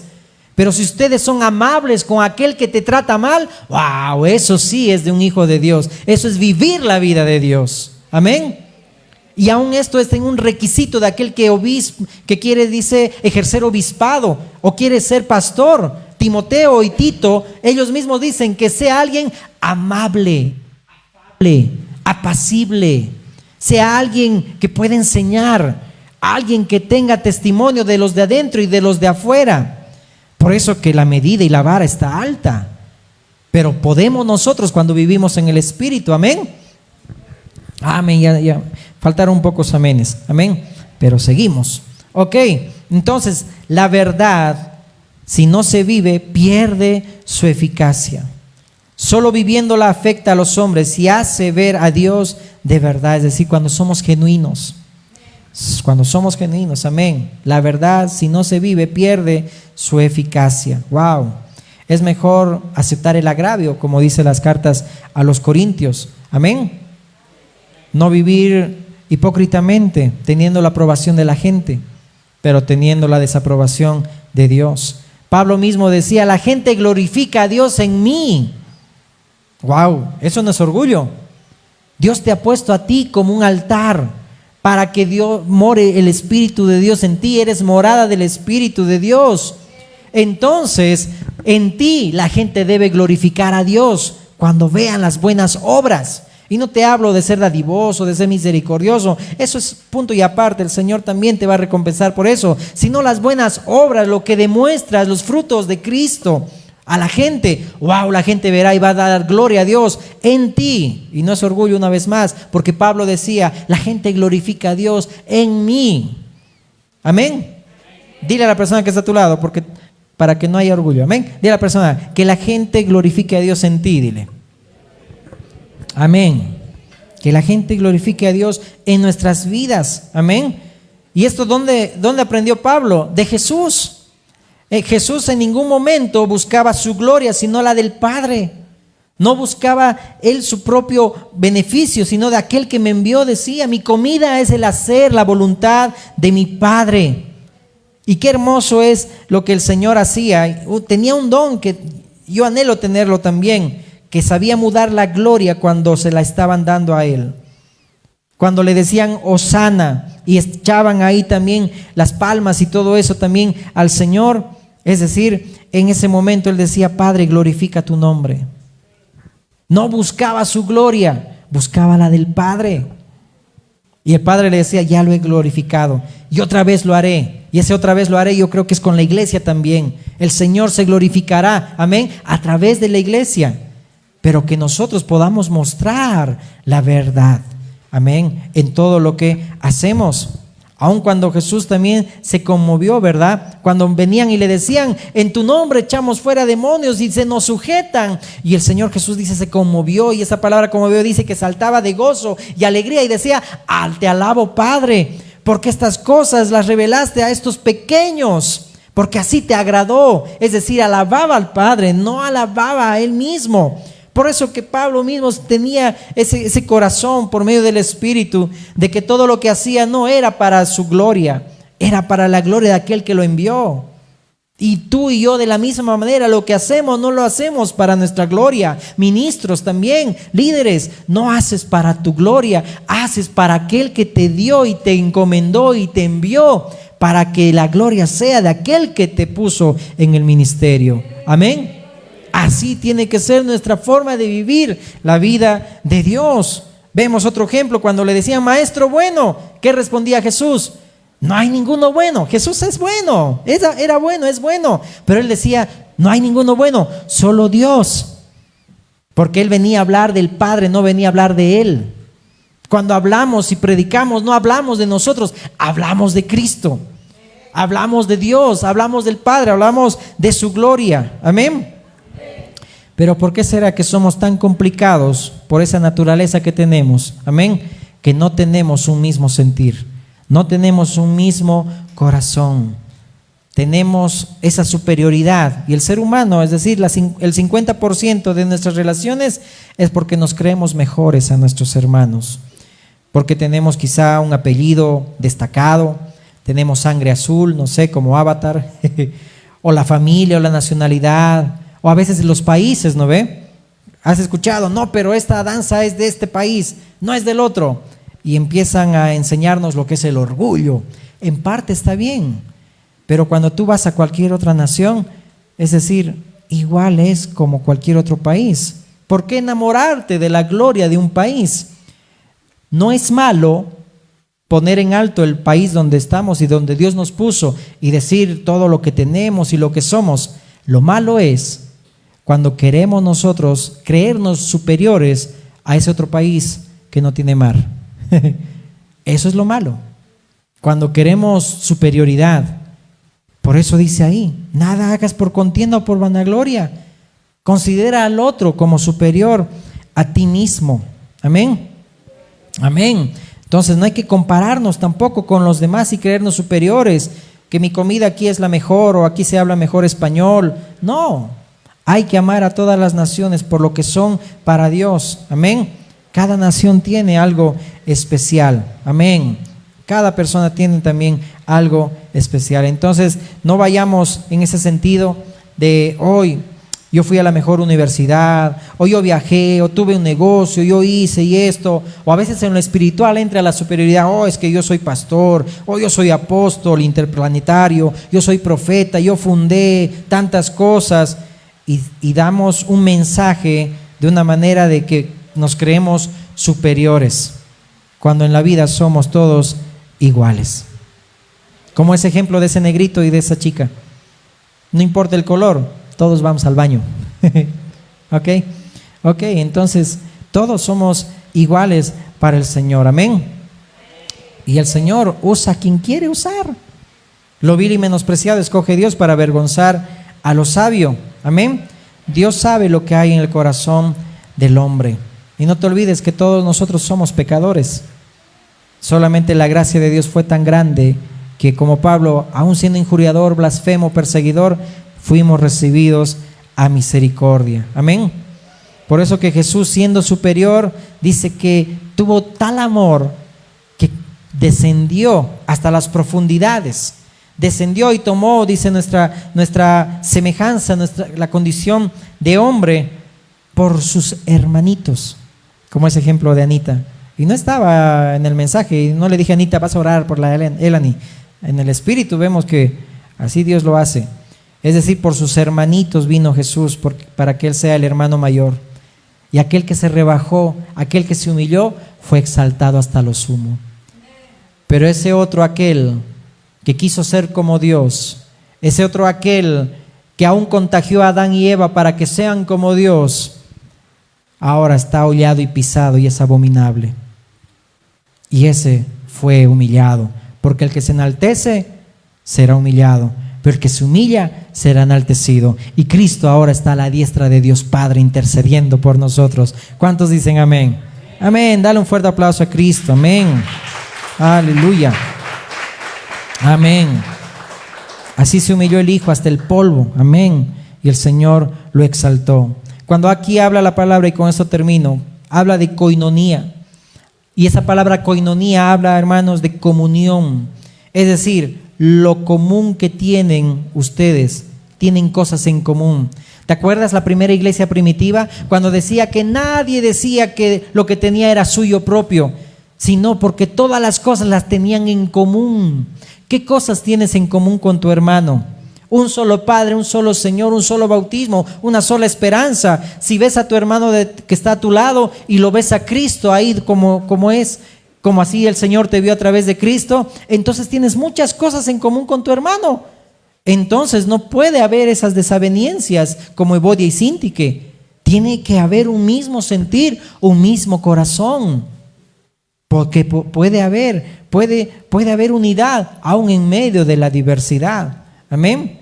Pero si ustedes son amables con aquel que te trata mal, wow, eso sí es de un hijo de Dios. Eso es vivir la vida de Dios. Amén. Y aún esto es en un requisito de aquel que quiere, dice, ejercer obispado o quiere ser pastor. Timoteo y Tito, ellos mismos dicen que sea alguien amable, apacible, sea alguien que pueda enseñar, alguien que tenga testimonio de los de adentro y de los de afuera. Por eso que la medida y la vara está alta. Pero podemos nosotros cuando vivimos en el Espíritu, amén. Amén, ya faltaron pocos amenes, amén. Pero seguimos. Ok, entonces la verdad, si no se vive, pierde su eficacia. Solo viviéndola afecta a los hombres y hace ver a Dios de verdad, es decir, cuando somos genuinos. Cuando somos genuinos, amén. La verdad, si no se vive, pierde su eficacia. Wow. Es mejor aceptar el agravio, como dice las cartas a los Corintios. Amén. No vivir hipócritamente, teniendo la aprobación de la gente, pero teniendo la desaprobación de Dios. Pablo mismo decía, la gente glorifica a Dios en mí. Wow, eso no es orgullo. Dios te ha puesto a ti como un altar para que Dios more el Espíritu de Dios en ti. Eres morada del Espíritu de Dios. Entonces, en ti la gente debe glorificar a Dios cuando vean las buenas obras. Y no te hablo de ser dadivoso, de ser misericordioso. Eso es punto y aparte. El Señor también te va a recompensar por eso. Sino las buenas obras, lo que demuestras, los frutos de Cristo a la gente. Wow, la gente verá y va a dar gloria a Dios en ti. Y no es orgullo una vez más, porque Pablo decía, la gente glorifica a Dios en mí. Amén. Dile a la persona que está a tu lado, porque para que no haya orgullo. Amén. Dile a la persona que la gente glorifique a Dios en ti. Dile. Amén. Que la gente glorifique a Dios en nuestras vidas. Amén. ¿Y esto dónde aprendió Pablo? De Jesús. Jesús en ningún momento buscaba su gloria, sino la del Padre. No buscaba él su propio beneficio, sino de aquel que me envió. Decía, mi comida es el hacer la voluntad de mi Padre. Y qué hermoso es lo que el Señor hacía. Tenía un don que yo anhelo tenerlo también, que sabía mudar la gloria cuando se la estaban dando a él. Cuando le decían Hosana y echaban ahí también las palmas y todo eso también al Señor. Es decir, en ese momento él decía, Padre, glorifica tu nombre. No buscaba su gloria, buscaba la del Padre. Y el Padre le decía, ya lo he glorificado y otra vez lo haré. Y ese otra vez lo haré, yo creo que es con la iglesia también. El Señor se glorificará, amén, a través de la iglesia. Pero que nosotros podamos mostrar la verdad, amén, en todo lo que hacemos. Aun cuando Jesús también se conmovió, ¿verdad? Cuando venían y le decían, en tu nombre echamos fuera demonios y se nos sujetan. Y el Señor Jesús dice, se conmovió, y esa palabra conmovió dice que saltaba de gozo y alegría y decía, te alabo, Padre, porque estas cosas las revelaste a estos pequeños, porque así te agradó. Es decir, alababa al Padre, no alababa a él mismo. Por eso que Pablo mismo tenía ese corazón por medio del Espíritu, de que todo lo que hacía no era para su gloria, era para la gloria de aquel que lo envió. Y tú y yo de la misma manera, lo que hacemos no lo hacemos para nuestra gloria. Ministros también, líderes, no haces para tu gloria, haces para aquel que te dio y te encomendó y te envió, para que la gloria sea de aquel que te puso en el ministerio. Amén. Así tiene que ser nuestra forma de vivir la vida de Dios. Vemos otro ejemplo cuando le decían, maestro bueno. ¿Qué respondía Jesús? No hay ninguno bueno. Jesús es bueno, era bueno, es bueno. Pero él decía, no hay ninguno bueno, solo Dios. Porque él venía a hablar del Padre, no venía a hablar de él. Cuando hablamos y predicamos, no hablamos de nosotros, hablamos de Cristo. Hablamos de Dios, hablamos del Padre, hablamos de su gloria. Amén. Pero ¿por qué será que somos tan complicados por esa naturaleza que tenemos? Amén. Que no tenemos un mismo sentir, no tenemos un mismo corazón. Tenemos esa superioridad. Y el ser humano, es decir, el 50% de nuestras relaciones es porque nos creemos mejores a nuestros hermanos. Porque tenemos quizá un apellido destacado, tenemos sangre azul, no sé, como Avatar, o la familia o la nacionalidad. O a veces los países, ¿no ve? Has escuchado, no, pero esta danza es de este país, no es del otro. Y empiezan a enseñarnos lo que es el orgullo. En parte está bien, pero cuando tú vas a cualquier otra nación, Es decir, igual es como cualquier otro país. ¿Por qué enamorarte de la gloria de un país? No es malo poner en alto el país donde estamos y donde Dios nos puso y decir todo lo que tenemos y lo que somos. Lo malo es cuando queremos nosotros creernos superiores a ese otro país que no tiene mar. Eso es lo malo. Cuando queremos superioridad. Por eso dice ahí, nada hagas por contienda o por vanagloria. Considera al otro como superior a ti mismo. Amén. Amén. Entonces no hay que compararnos tampoco con los demás y creernos superiores, que mi comida aquí es la mejor o aquí se habla mejor español. No, hay que amar a todas las naciones por lo que son para Dios. Amén. Cada nación tiene algo especial. Amén. Cada persona tiene también algo especial. Entonces no vayamos en ese sentido de hoy yo fui a la mejor universidad, o yo viajé, o tuve un negocio, yo hice y esto, o a veces en lo espiritual entra la superioridad, oh, es que yo soy pastor, o yo soy apóstol interplanetario, yo soy profeta, yo fundé tantas cosas, y damos un mensaje de una manera de que nos creemos superiores, cuando en la vida somos todos iguales. Como ese ejemplo de ese negrito y de esa chica, no importa el color, todos vamos al baño. Ok, entonces todos somos iguales para el Señor, amén. Y el Señor usa a quien quiere usar. Lo vil y menospreciado escoge Dios para avergonzar a lo sabio, amén. Dios sabe lo que hay en el corazón del hombre. Y no te olvides que todos nosotros somos pecadores. Solamente la gracia de Dios fue tan grande que, como Pablo, aun siendo injuriador, blasfemo, perseguidor, fuimos recibidos a misericordia. Amén. Por eso que Jesús, siendo superior, dice que tuvo tal amor que descendió hasta las profundidades. Descendió y tomó, dice, nuestra semejanza, la condición de hombre por sus hermanitos. Como ese ejemplo de Anita. Y no estaba en el mensaje, y no le dije a Anita, vas a orar por la Elani. En el Espíritu vemos que así Dios lo hace. Es decir, por sus hermanitos vino Jesús, para que Él sea el hermano mayor. Y aquel que se rebajó, aquel que se humilló, fue exaltado hasta lo sumo. Pero ese otro aquel que quiso ser como Dios, ese otro aquel que aún contagió a Adán y Eva para que sean como Dios, ahora está hollado y pisado y es abominable. Y ese fue humillado, porque el que se enaltece será humillado, pero el que se humilla será enaltecido. Y Cristo ahora está a la diestra de Dios Padre intercediendo por nosotros. ¿Cuántos dicen amén? Amén. Dale un fuerte aplauso a Cristo. Amén. Aleluya. Amén. Así se humilló el Hijo hasta el polvo. Amén. Y el Señor lo exaltó. Cuando aquí habla la palabra, y con esto termino, habla de coinonía. Y esa palabra coinonía habla, hermanos, de comunión. Es decir, lo común que tienen ustedes, tienen cosas en común. ¿Te acuerdas la primera iglesia primitiva? Cuando decía que nadie decía que lo que tenía era suyo propio, sino porque todas las cosas las tenían en común. ¿Qué cosas tienes en común con tu hermano? Un solo Padre, un solo Señor, un solo bautismo, una sola esperanza. Si ves a tu hermano que está a tu lado y lo ves a Cristo ahí como es, como así el Señor te vio a través de Cristo, entonces tienes muchas cosas en común con tu hermano. Entonces no puede haber esas desavenencias como Evodia y Síntique. Tiene que haber un mismo sentir, un mismo corazón. Porque puede haber unidad aún en medio de la diversidad. Amén.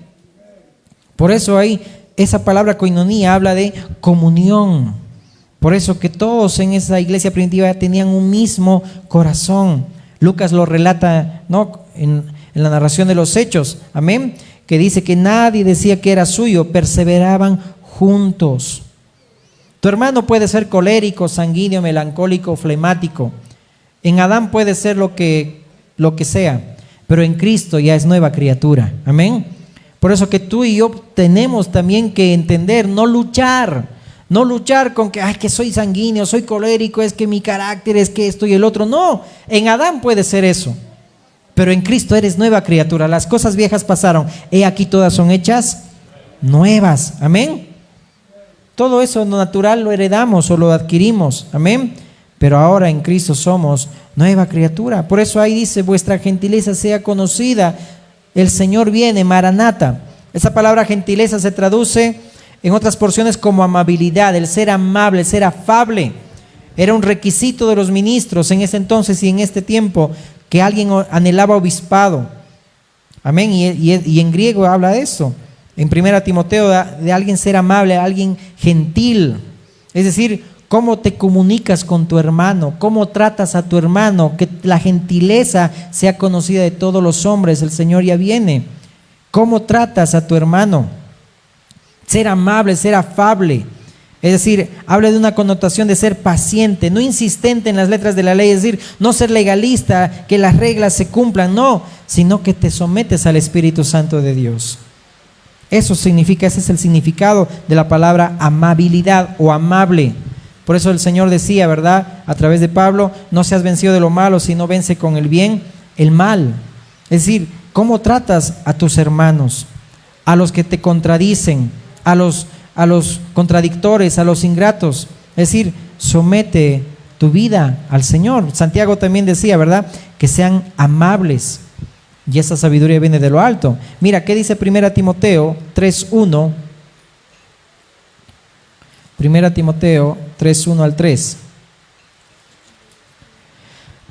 Por eso ahí esa palabra coinonía habla de comunión. Por eso que todos en esa iglesia primitiva tenían un mismo corazón. Lucas lo relata, ¿no?, en la narración de los Hechos. Amén. Que dice que nadie decía que era suyo, perseveraban juntos. Tu hermano puede ser colérico, sanguíneo, melancólico, flemático. En Adán puede ser lo que sea, pero en Cristo ya es nueva criatura. Amén. Por eso que tú y yo tenemos también que entender, no luchar con que soy sanguíneo, soy colérico, es que mi carácter es que esto y el otro. No, en Adán puede ser eso, pero en Cristo eres nueva criatura. Las cosas viejas pasaron, he aquí todas son hechas nuevas. Amén. Todo eso natural lo heredamos o lo adquirimos. Amén. Pero ahora en Cristo somos nueva criatura. Por eso ahí dice, vuestra gentileza sea conocida. El Señor viene, Maranata. Esa palabra gentileza se traduce en otras porciones como amabilidad, el ser amable, el ser afable. Era un requisito de los ministros en ese entonces y en este tiempo que alguien anhelaba obispado. Amén. Y en griego habla de eso. En 1 Timoteo de alguien ser amable, alguien gentil. Es decir, cómo te comunicas con tu hermano, cómo tratas a tu hermano, que la gentileza sea conocida de todos los hombres. El Señor ya viene. ¿Cómo tratas a tu hermano? Ser amable, ser afable. Es decir, habla de una connotación de ser paciente, no insistente en las letras de la ley, es decir, no ser legalista, que las reglas se cumplan, no, sino que te sometes al Espíritu Santo de Dios. Eso significa, ese es el significado de la palabra amabilidad o amable. Por eso el Señor decía, ¿verdad?, a través de Pablo, no seas vencido de lo malo, sino vence con el bien el mal. Es decir, ¿cómo tratas a tus hermanos? A los que te contradicen, a los contradictores, a los ingratos. Es decir, somete tu vida al Señor. Santiago también decía, ¿verdad?, que sean amables. Y esa sabiduría viene de lo alto. Mira, ¿qué dice 1 Timoteo 3:1? 1 Timoteo 3:1 al 3.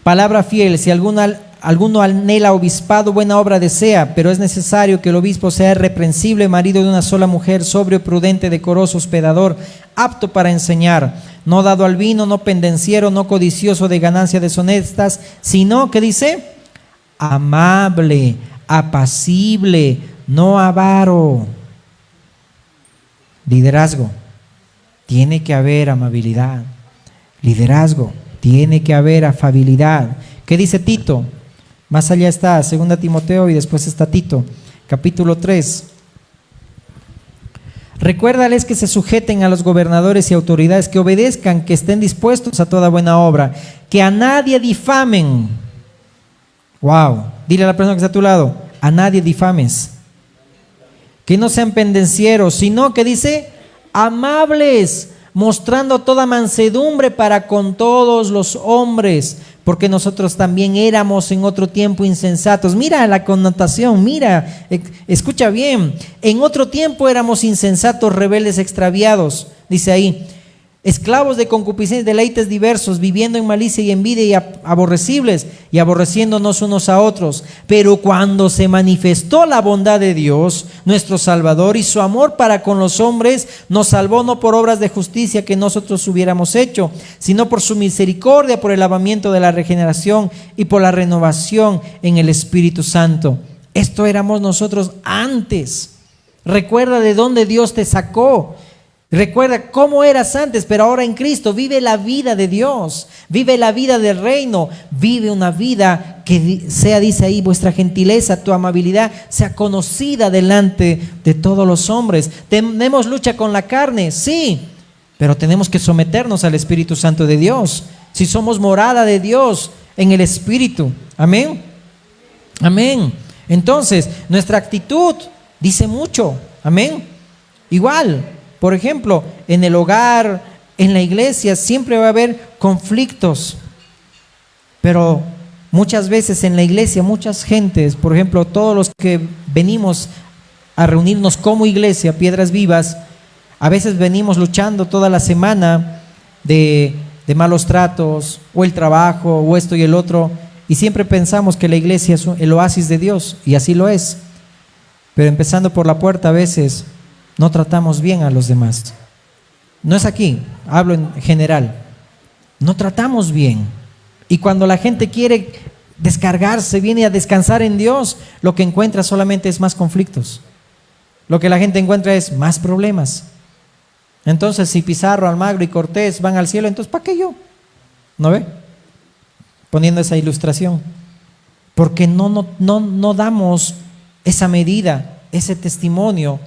Palabra fiel, si alguno anhela obispado, buena obra desea, pero es necesario que el obispo sea irreprensible, marido de una sola mujer, sobrio, prudente, decoroso, hospedador, apto para enseñar, no dado al vino, no pendenciero, no codicioso de ganancias deshonestas, sino, ¿qué dice?, amable, apacible, no avaro. Liderazgo, tiene que haber amabilidad. Liderazgo, tiene que haber afabilidad. ¿Qué dice Tito? Más allá está 2 Timoteo y después está Tito, capítulo 3. Recuérdales que se sujeten a los gobernadores y autoridades, que obedezcan, que estén dispuestos a toda buena obra, que a nadie difamen. Wow, dile a la persona que está a tu lado, a nadie difames. Que no sean pendencieros, sino que dice, amables, mostrando toda mansedumbre para con todos los hombres, porque nosotros también éramos en otro tiempo insensatos. Mira la connotación, mira, escucha bien. En otro tiempo éramos insensatos, rebeldes, extraviados, dice ahí, esclavos de concupiscencias, deleites diversos, viviendo en malicia y envidia y aborrecibles, y aborreciéndonos unos a otros. Pero cuando se manifestó la bondad de Dios, nuestro Salvador, y su amor para con los hombres, nos salvó no por obras de justicia que nosotros hubiéramos hecho, sino por su misericordia, por el lavamiento de la regeneración y por la renovación en el Espíritu Santo. Esto éramos nosotros antes. Recuerda de dónde Dios te sacó. Recuerda cómo eras antes, pero ahora en Cristo vive la vida de Dios, vive la vida del reino, vive una vida que sea, dice ahí, vuestra gentileza, tu amabilidad sea conocida delante de todos los hombres. ¿Tenemos lucha con la carne? Sí, pero tenemos que someternos al Espíritu Santo de Dios. Si somos morada de Dios en el Espíritu, amén, amén. Entonces, nuestra actitud dice mucho, amén. Igual, por ejemplo, en el hogar, en la iglesia, siempre va a haber conflictos. Pero muchas veces en la iglesia, muchas gentes, por ejemplo, todos los que venimos a reunirnos como iglesia, Piedras Vivas, a veces venimos luchando toda la semana de malos tratos, o el trabajo, o esto y el otro, y siempre pensamos que la iglesia es el oasis de Dios, y así lo es. Pero empezando por la puerta, a veces no tratamos bien a los demás. No es aquí, hablo en general. No tratamos bien. Y cuando la gente quiere descargarse, viene a descansar en Dios, lo que encuentra solamente es más conflictos. Lo que la gente encuentra es más problemas. Entonces, si Pizarro, Almagro y Cortés van al cielo, entonces ¿para qué yo? ¿No ve? Poniendo esa ilustración. Porque no damos esa medida, ese testimonio,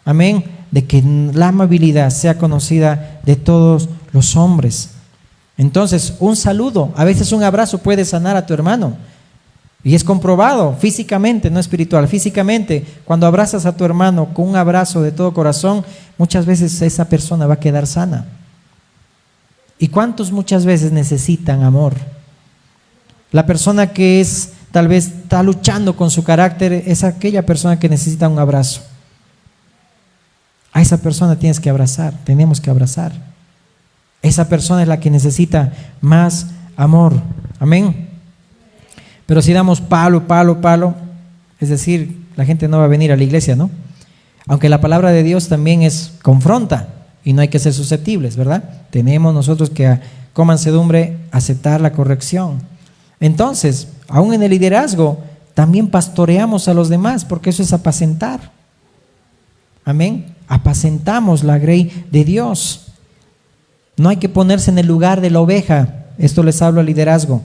amén, de que la amabilidad sea conocida de todos los hombres. Entonces, un saludo, a veces un abrazo puede sanar a tu hermano. Y es comprobado físicamente, no espiritual, físicamente. Cuando abrazas a tu hermano con un abrazo de todo corazón, muchas veces esa persona va a quedar sana. ¿Y cuántos muchas veces necesitan amor? La persona que tal vez está luchando con su carácter, es aquella persona que necesita un abrazo. A esa persona tienes que abrazar, tenemos que abrazar. Esa persona es la que necesita más amor. Amén. Pero si damos palo, es decir, la gente no va a venir a la iglesia, ¿no? Aunque la palabra de Dios también confronta y no hay que ser susceptibles, ¿verdad? Tenemos nosotros que, con mansedumbre, aceptar la corrección. Entonces, aún en el liderazgo, también pastoreamos a los demás, porque eso es apacentar. Amén. Apacentamos la grey de Dios. No hay que ponerse en el lugar de la oveja. Esto les hablo al liderazgo.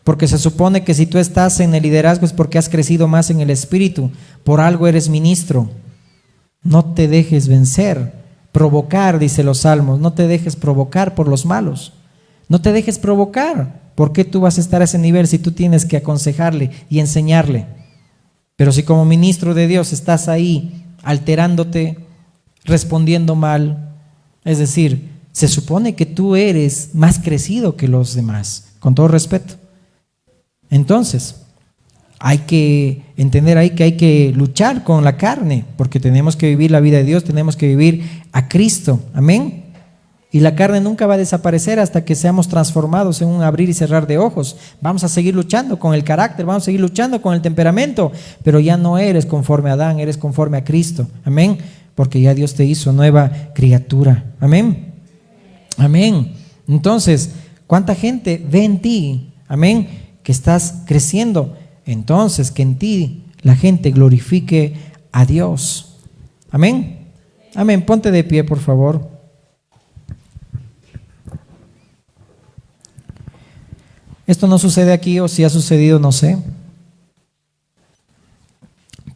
Porque se supone que si tú estás en el liderazgo es porque has crecido más en el espíritu. Por algo eres ministro. No te dejes vencer. Provocar, dice los salmos. No te dejes provocar por los malos. No te dejes provocar. ¿Por qué tú vas a estar a ese nivel si tú tienes que aconsejarle y enseñarle? Pero si como ministro de Dios estás ahí alterándote, respondiendo mal, es decir, se supone que tú eres más crecido que los demás, con todo respeto. Entonces, hay que entender ahí que hay que luchar con la carne, porque tenemos que vivir la vida de Dios, tenemos que vivir a Cristo. Amén. Y la carne nunca va a desaparecer hasta que seamos transformados en un abrir y cerrar de ojos. Vamos a seguir luchando con el carácter, vamos a seguir luchando con el temperamento, pero ya no eres conforme a Adán, eres conforme a Cristo. Amén. Porque ya Dios te hizo nueva criatura. Amén. Amén. Entonces, ¿cuánta gente ve en ti? Amén. Que estás creciendo. Entonces, que en ti la gente glorifique a Dios. Amén. Amén. Ponte de pie, por favor. Esto no sucede aquí, o si ha sucedido, no sé.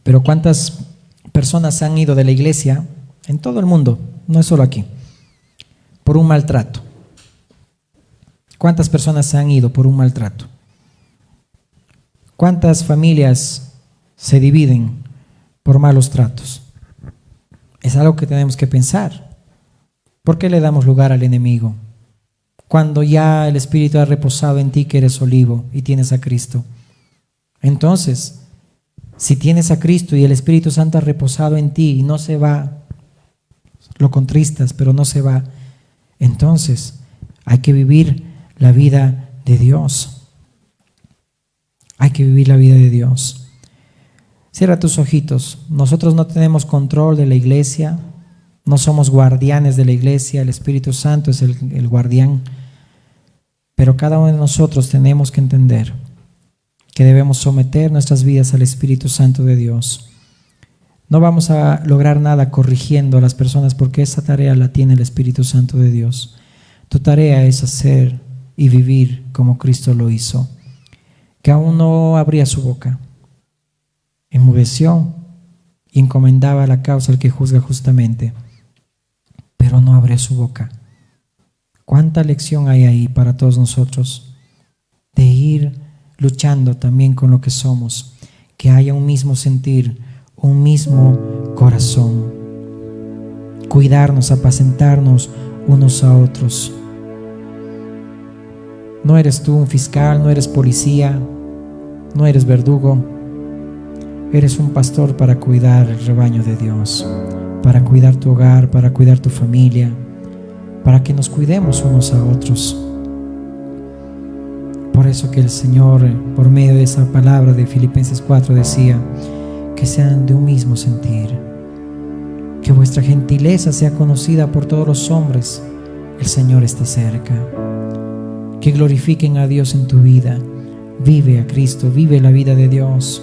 Pero ¿cuántas personas han ido de la iglesia en todo el mundo? No es solo aquí. Por un maltrato. ¿Cuántas personas se han ido por un maltrato? ¿Cuántas familias se dividen por malos tratos? Es algo que tenemos que pensar. ¿Por qué le damos lugar al enemigo? Cuando ya el Espíritu ha reposado en ti, que eres olivo y tienes a Cristo. Entonces, si tienes a Cristo y el Espíritu Santo ha reposado en ti y no se va, lo contristas, pero no se va, entonces hay que vivir la vida de Dios. Hay que vivir la vida de Dios. Cierra tus ojitos. Nosotros no tenemos control de la iglesia, no somos guardianes de la iglesia, el Espíritu Santo es el guardián. Pero cada uno de nosotros tenemos que entender que debemos someter nuestras vidas al Espíritu Santo de Dios. No vamos a lograr nada corrigiendo a las personas, porque esa tarea la tiene el Espíritu Santo de Dios. Tu tarea es hacer y vivir como Cristo lo hizo, que aún no abría su boca, enmudeció y encomendaba la causa al que juzga justamente, pero no abrió su boca. ¿Cuánta lección hay ahí para todos nosotros? De ir luchando también con lo que somos, que haya un mismo sentir, un mismo corazón. Cuidarnos, apacentarnos unos a otros. No eres tú un fiscal, no eres policía, no eres verdugo. Eres un pastor para cuidar el rebaño de Dios, para cuidar tu hogar, para cuidar tu familia, para que nos cuidemos unos a otros. Por eso que el Señor, por medio de esa palabra de Filipenses 4, decía que sean de un mismo sentir, que vuestra gentileza sea conocida por todos los hombres. El Señor está cerca. Que glorifiquen a Dios en tu vida. Vive a Cristo, vive la vida de Dios.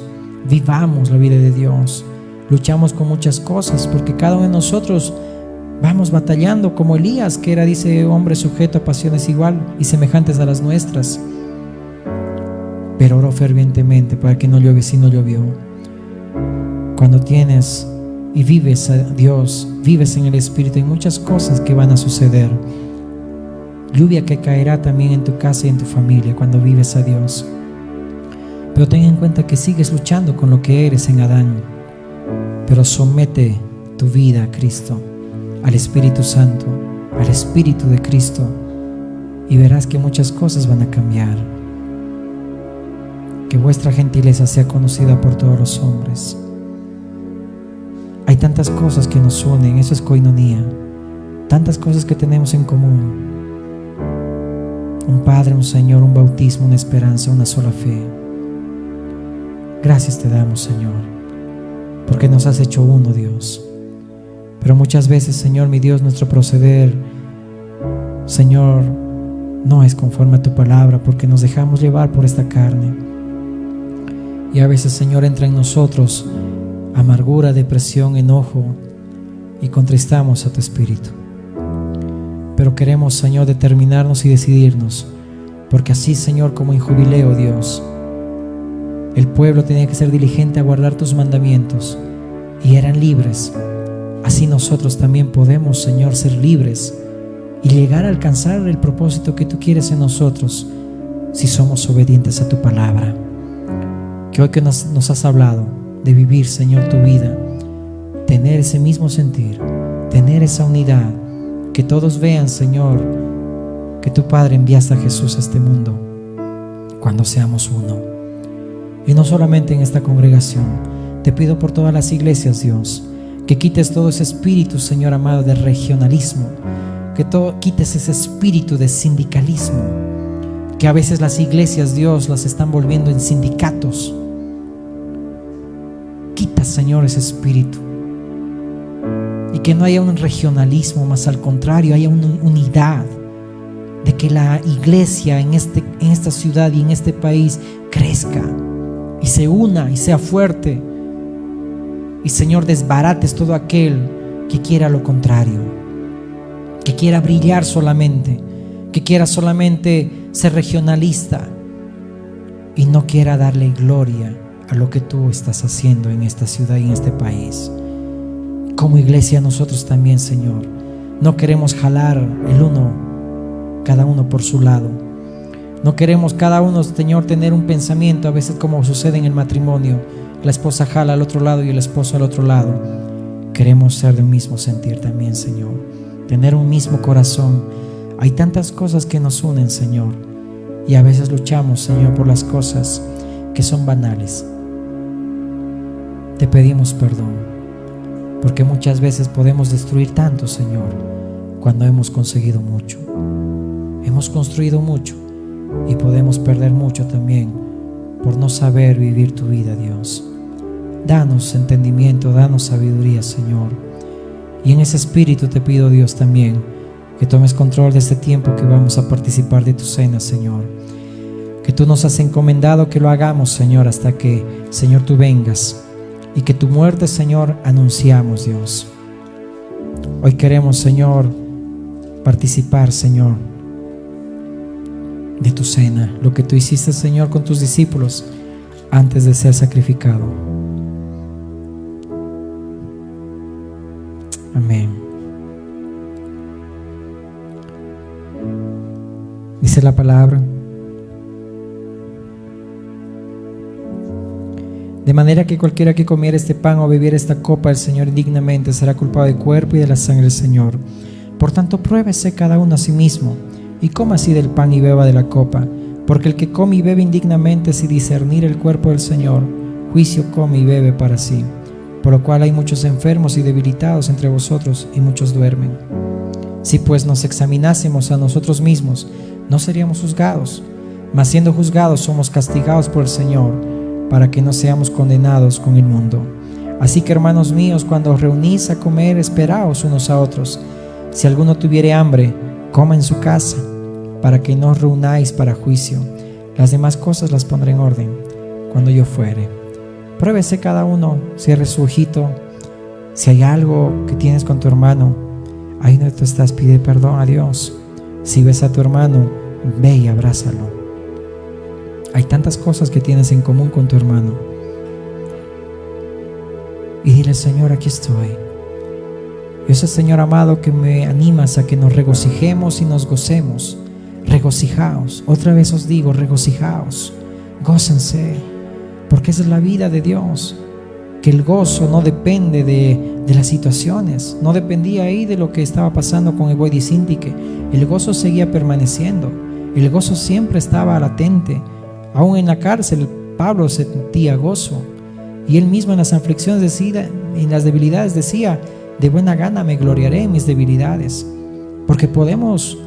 Vivamos la vida de Dios. Luchamos con muchas cosas, porque cada uno de nosotros vamos batallando, como Elías, que era, dice, hombre sujeto a pasiones igual y semejantes a las nuestras, pero oró fervientemente para que no llueve, si no llovió. Cuando tienes y vives a Dios, vives en el Espíritu, hay muchas cosas que van a suceder. Lluvia que caerá también en tu casa y en tu familia cuando vives a Dios. Pero ten en cuenta que sigues luchando con lo que eres en Adán. Pero somete tu vida a Cristo, al Espíritu Santo, al Espíritu de Cristo, y verás que muchas cosas van a cambiar. Que vuestra gentileza sea conocida por todos los hombres. Hay tantas cosas que nos unen, eso es coinonía. Tantas cosas que tenemos en común. Un Padre, un Señor, un bautismo, una esperanza, una sola fe. Gracias te damos, Señor, porque nos has hecho uno, Dios. Pero muchas veces, Señor, mi Dios, nuestro proceder, Señor, no es conforme a tu palabra, porque nos dejamos llevar por esta carne. Y a veces, Señor, entra en nosotros amargura, depresión, enojo, y contristamos a tu Espíritu. Pero queremos, Señor, determinarnos y decidirnos, porque así, Señor, como en jubileo, Dios, el pueblo tenía que ser diligente a guardar tus mandamientos y eran libres. Así nosotros también podemos, Señor, ser libres y llegar a alcanzar el propósito que tú quieres en nosotros, si somos obedientes a tu palabra. Que hoy que nos has hablado de vivir, Señor, tu vida, tener ese mismo sentir, tener esa unidad, que todos vean, Señor, que tu Padre enviaste a Jesús a este mundo cuando seamos uno. Y no solamente en esta congregación, te pido por todas las iglesias, Dios, que quites todo ese espíritu, Señor amado, de regionalismo, que quites ese espíritu de sindicalismo, que a veces las iglesias, Dios, las están volviendo en sindicatos. Quita, Señor, ese espíritu. Y que no haya un regionalismo, más al contrario, haya una unidad, de que la iglesia en esta ciudad y en este país crezca y se una y sea fuerte. Y, Señor, desbarates todo aquel que quiera lo contrario, que quiera brillar solamente, que quiera solamente ser regionalista y no quiera darle gloria a lo que tú estás haciendo en esta ciudad y en este país. Como iglesia nosotros también, Señor, no queremos jalar cada uno por su lado. No queremos cada uno, Señor, tener un pensamiento, a veces como sucede en el matrimonio, la esposa jala al otro lado y el esposo al otro lado. Queremos ser de un mismo sentir también, Señor, tener un mismo corazón. Hay tantas cosas que nos unen, Señor, y a veces luchamos, Señor, por las cosas que son banales. Te pedimos perdón, porque muchas veces podemos destruir tanto, Señor, cuando hemos conseguido mucho. Hemos construido mucho y podemos perder mucho también por no saber vivir tu vida, Dios. Danos entendimiento, danos sabiduría, Señor. Y en ese espíritu te pido, Dios, también que tomes control de este tiempo que vamos a participar de tu cena, Señor. Que tú nos has encomendado que lo hagamos, Señor, hasta que, Señor, tú vengas. Y que tu muerte, Señor, anunciamos, Dios. Hoy queremos, Señor, participar, Señor, de tu cena, lo que tú hiciste, Señor, con tus discípulos antes de ser sacrificado. Amén. Dice la palabra: de manera que cualquiera que comiera este pan o bebiera esta copa del Señor indignamente será culpado del cuerpo y de la sangre del Señor. Por tanto, pruébese cada uno a sí mismo y coma así del pan y beba de la copa, porque el que come y bebe indignamente sin discernir el cuerpo del Señor, juicio come y bebe para sí. Por lo cual hay muchos enfermos y debilitados entre vosotros y muchos duermen. Si pues nos examinásemos a nosotros mismos, no seríamos juzgados, mas siendo juzgados somos castigados por el Señor, para que no seamos condenados con el mundo. Así que, hermanos míos, cuando os reunís a comer, esperaos unos a otros. Si alguno tuviere hambre, coma en su casa, para que no os reunáis para juicio. Las demás cosas las pondré en orden cuando yo fuere. Pruébese cada uno, cierre su ojito. Si hay algo que tienes con tu hermano, ahí donde tú estás, pide perdón a Dios. Si ves a tu hermano, ve y abrázalo. Hay tantas cosas que tienes en común con tu hermano. Y dile: Señor, aquí estoy. Yo soy, Señor amado, que me animas a que nos regocijemos y nos gocemos. Regocijaos. Otra vez os digo, regocijaos. Gócense. porque esa es la vida de Dios, que el gozo no depende de las situaciones, no dependía ahí de lo que estaba pasando con Eboid y Sintique. El gozo seguía permaneciendo, el gozo siempre estaba latente. Aún en la cárcel Pablo sentía gozo, y él mismo en las aflicciones decía, en las debilidades decía: de buena gana me gloriaré en mis debilidades, porque podemos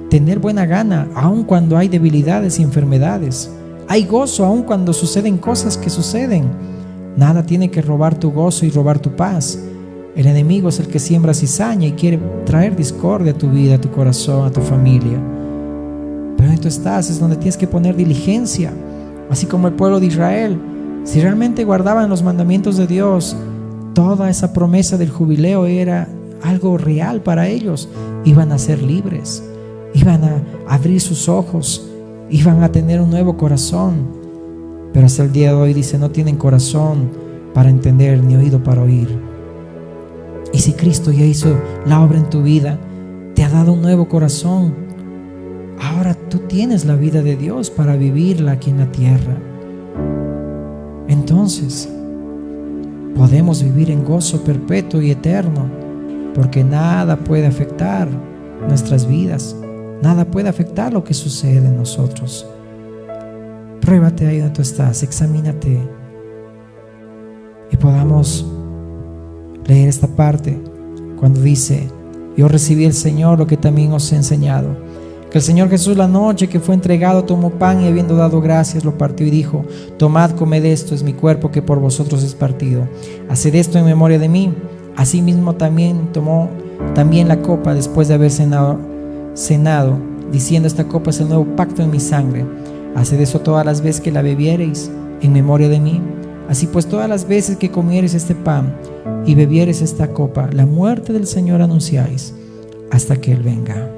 tener buena gana aun cuando hay debilidades y enfermedades. Hay gozo aun cuando suceden cosas que suceden. Nada tiene que robar tu gozo y robar tu paz. El enemigo es el que siembra cizaña y quiere traer discordia a tu vida, a tu corazón, a tu familia. Pero donde tú estás es donde tienes que poner diligencia, así como el pueblo de Israel. Si realmente guardaban los mandamientos de Dios, toda esa promesa del jubileo era algo real para ellos. Iban a ser libres, iban a abrir sus ojos, iban a tener un nuevo corazón. Pero hasta el día de hoy dice: no tienen corazón para entender ni oído para oír. Y si Cristo ya hizo la obra en tu vida, te ha dado un nuevo corazón, ahora tú tienes la vida de Dios para vivirla aquí en la tierra. Entonces podemos vivir en gozo perpetuo y eterno, porque nada puede afectar nuestras vidas, nada puede afectar lo que sucede en nosotros. Pruébate ahí donde tú estás, examínate, y podamos leer esta parte cuando dice: yo recibí del Señor lo que también os he enseñado, que el Señor Jesús, la noche que fue entregado, tomó pan y habiendo dado gracias lo partió y dijo: tomad, comed, esto es mi cuerpo que por vosotros es partido, haced esto en memoria de mí. Asimismo también tomó la copa después de haber cenado, diciendo: esta copa es el nuevo pacto en mi sangre. Haced eso todas las veces que la bebiereis en memoria de mí. Así pues, todas las veces que comiereis este pan y bebiereis esta copa, la muerte del Señor anunciáis hasta que Él venga.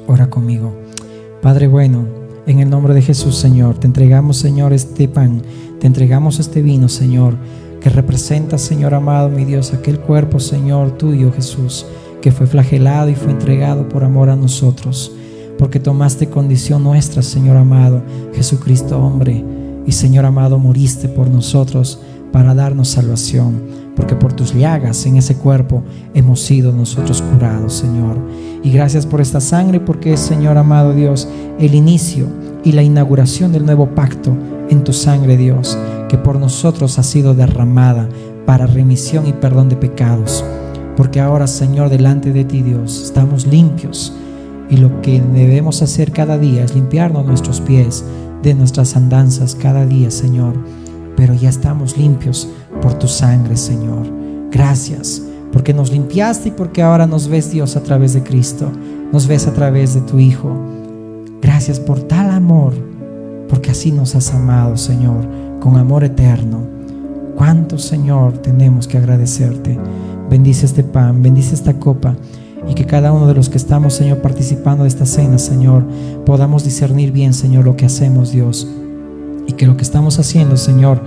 Ora conmigo. Padre bueno, en el nombre de Jesús, Señor, te entregamos, Señor, este pan, te entregamos este vino, Señor, que representa, Señor amado, mi Dios, aquel cuerpo, Señor, tuyo, Jesús, que fue flagelado y fue entregado por amor a nosotros, porque tomaste condición nuestra, Señor amado, Jesucristo hombre, y Señor amado, moriste por nosotros para darnos salvación, porque por tus llagas en ese cuerpo hemos sido nosotros curados, Señor. Y gracias por esta sangre, porque es, Señor amado Dios, el inicio y la inauguración del nuevo pacto en tu sangre, Dios, que por nosotros ha sido derramada para remisión y perdón de pecados. Porque ahora, Señor, delante de ti, Dios, estamos limpios, y lo que debemos hacer cada día es limpiarnos nuestros pies de nuestras andanzas cada día, Señor. Pero ya estamos limpios por tu sangre, Señor. Gracias, porque nos limpiaste y porque ahora nos ves, Dios, a través de Cristo. Nos ves a través de tu Hijo. Gracias por tal amor, porque así nos has amado, Señor, con amor eterno. ¿Cuánto, Señor, tenemos que agradecerte? Bendice este pan, bendice esta copa, y que cada uno de los que estamos, Señor, participando de esta cena, Señor, podamos discernir bien, Señor, lo que hacemos, Dios. Y que lo que estamos haciendo, Señor,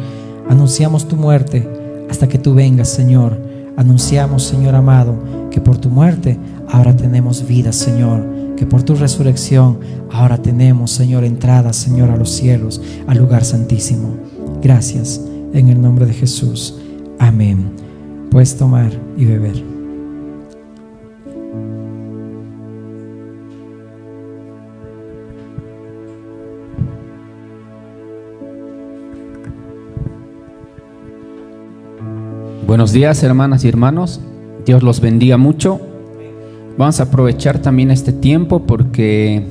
anunciamos tu muerte hasta que tú vengas, Señor. Anunciamos, Señor amado, que por tu muerte ahora tenemos vida, Señor. Que por tu resurrección ahora tenemos, Señor, entrada, Señor, a los cielos, al lugar santísimo. Gracias, en el nombre de Jesús. Amén. Puedes tomar y beber. Buenos días, hermanas y hermanos. Dios los bendiga mucho. Vamos a aprovechar también este tiempo porque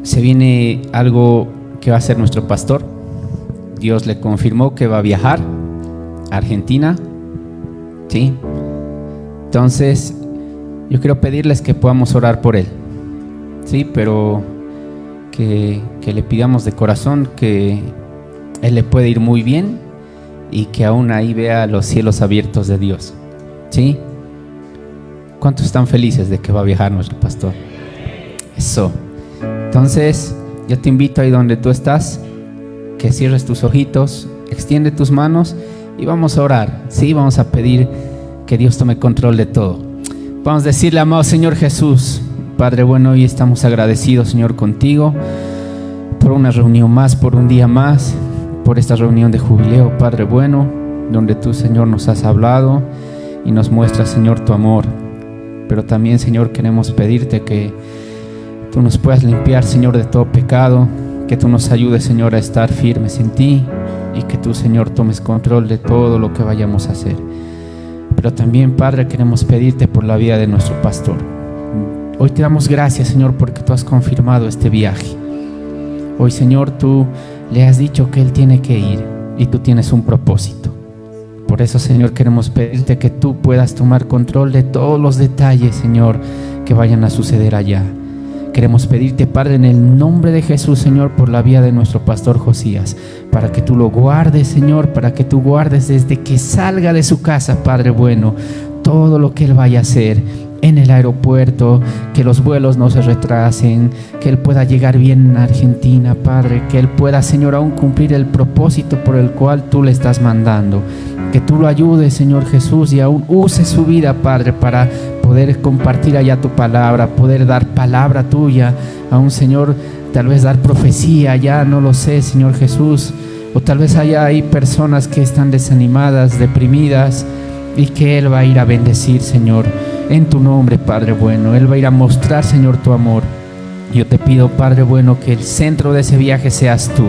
se viene algo que va a hacer nuestro pastor. Dios le confirmó que va a viajar a Argentina. ¿Sí? Entonces, yo quiero pedirles que podamos orar por él. ¿Sí? Pero que le pidamos de corazón que él le puede ir muy bien y que aún ahí vea los cielos abiertos de Dios. ¿Sí? ¿Cuántos están felices de que va a viajar nuestro pastor? Eso. Entonces, yo te invito ahí donde tú estás, que cierres tus ojitos, extiende tus manos y vamos a orar. Sí, vamos a pedir que Dios tome control de todo. Vamos a decirle: amado Señor Jesús, Padre bueno, hoy estamos agradecidos, Señor, contigo por una reunión más, por un día más, por esta reunión de jubileo, Padre bueno, donde tú, Señor, nos has hablado y nos muestras, Señor, tu amor. Pero también, Señor, queremos pedirte que tú nos puedas limpiar, Señor, de todo pecado, que tú nos ayudes, Señor, a estar firmes en ti y que tú, Señor, tomes control de todo lo que vayamos a hacer. Pero también, Padre, queremos pedirte por la vida de nuestro pastor. Hoy te damos gracias, Señor, porque tú has confirmado este viaje. Hoy, Señor, tú le has dicho que él tiene que ir y tú tienes un propósito. Por eso, Señor, queremos pedirte que tú puedas tomar control de todos los detalles, Señor, que vayan a suceder allá. Queremos pedirte, Padre, en el nombre de Jesús, Señor, por la vida de nuestro pastor Josías, para que tú lo guardes, Señor, para que tú guardes desde que salga de su casa, Padre bueno, todo lo que él vaya a hacer en el aeropuerto, que los vuelos no se retrasen, que él pueda llegar bien a Argentina, Padre, que él pueda, Señor, aún cumplir el propósito por el cual tú le estás mandando. Que tú lo ayudes, Señor Jesús, y aún use su vida, Padre, para poder compartir allá tu palabra, poder dar palabra tuya, aún, Señor, tal vez dar profecía, ya no lo sé, Señor Jesús, o tal vez hay personas que están desanimadas, deprimidas, y que Él va a ir a bendecir, Señor, en tu nombre, Padre bueno. Él va a ir a mostrar, Señor, tu amor. Yo te pido, Padre bueno, que el centro de ese viaje seas tú.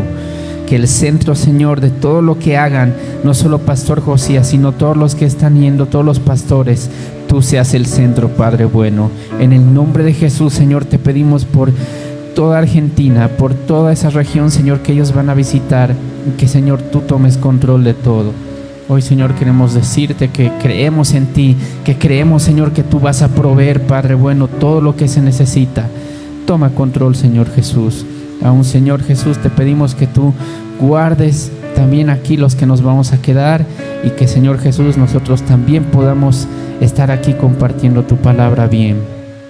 Que el centro, Señor, de todo lo que hagan, no solo Pastor Josías, sino todos los que están yendo, todos los pastores, tú seas el centro, Padre bueno. En el nombre de Jesús, Señor, te pedimos por toda Argentina, por toda esa región, Señor, que ellos van a visitar, que, Señor, tú tomes control de todo. Hoy, Señor, queremos decirte que creemos en ti, que creemos, Señor, que tú vas a proveer, Padre bueno, todo lo que se necesita. Toma control, Señor Jesús. Aún, Señor Jesús, te pedimos que tú guardes también aquí los que nos vamos a quedar y que, Señor Jesús, nosotros también podamos estar aquí compartiendo tu palabra bien.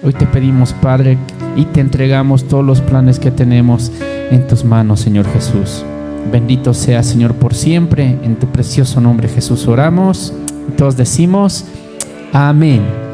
Hoy te pedimos, Padre, y te entregamos todos los planes que tenemos en tus manos, Señor Jesús. Bendito sea, Señor, por siempre. En tu precioso nombre, Jesús, oramos. Y todos decimos amén.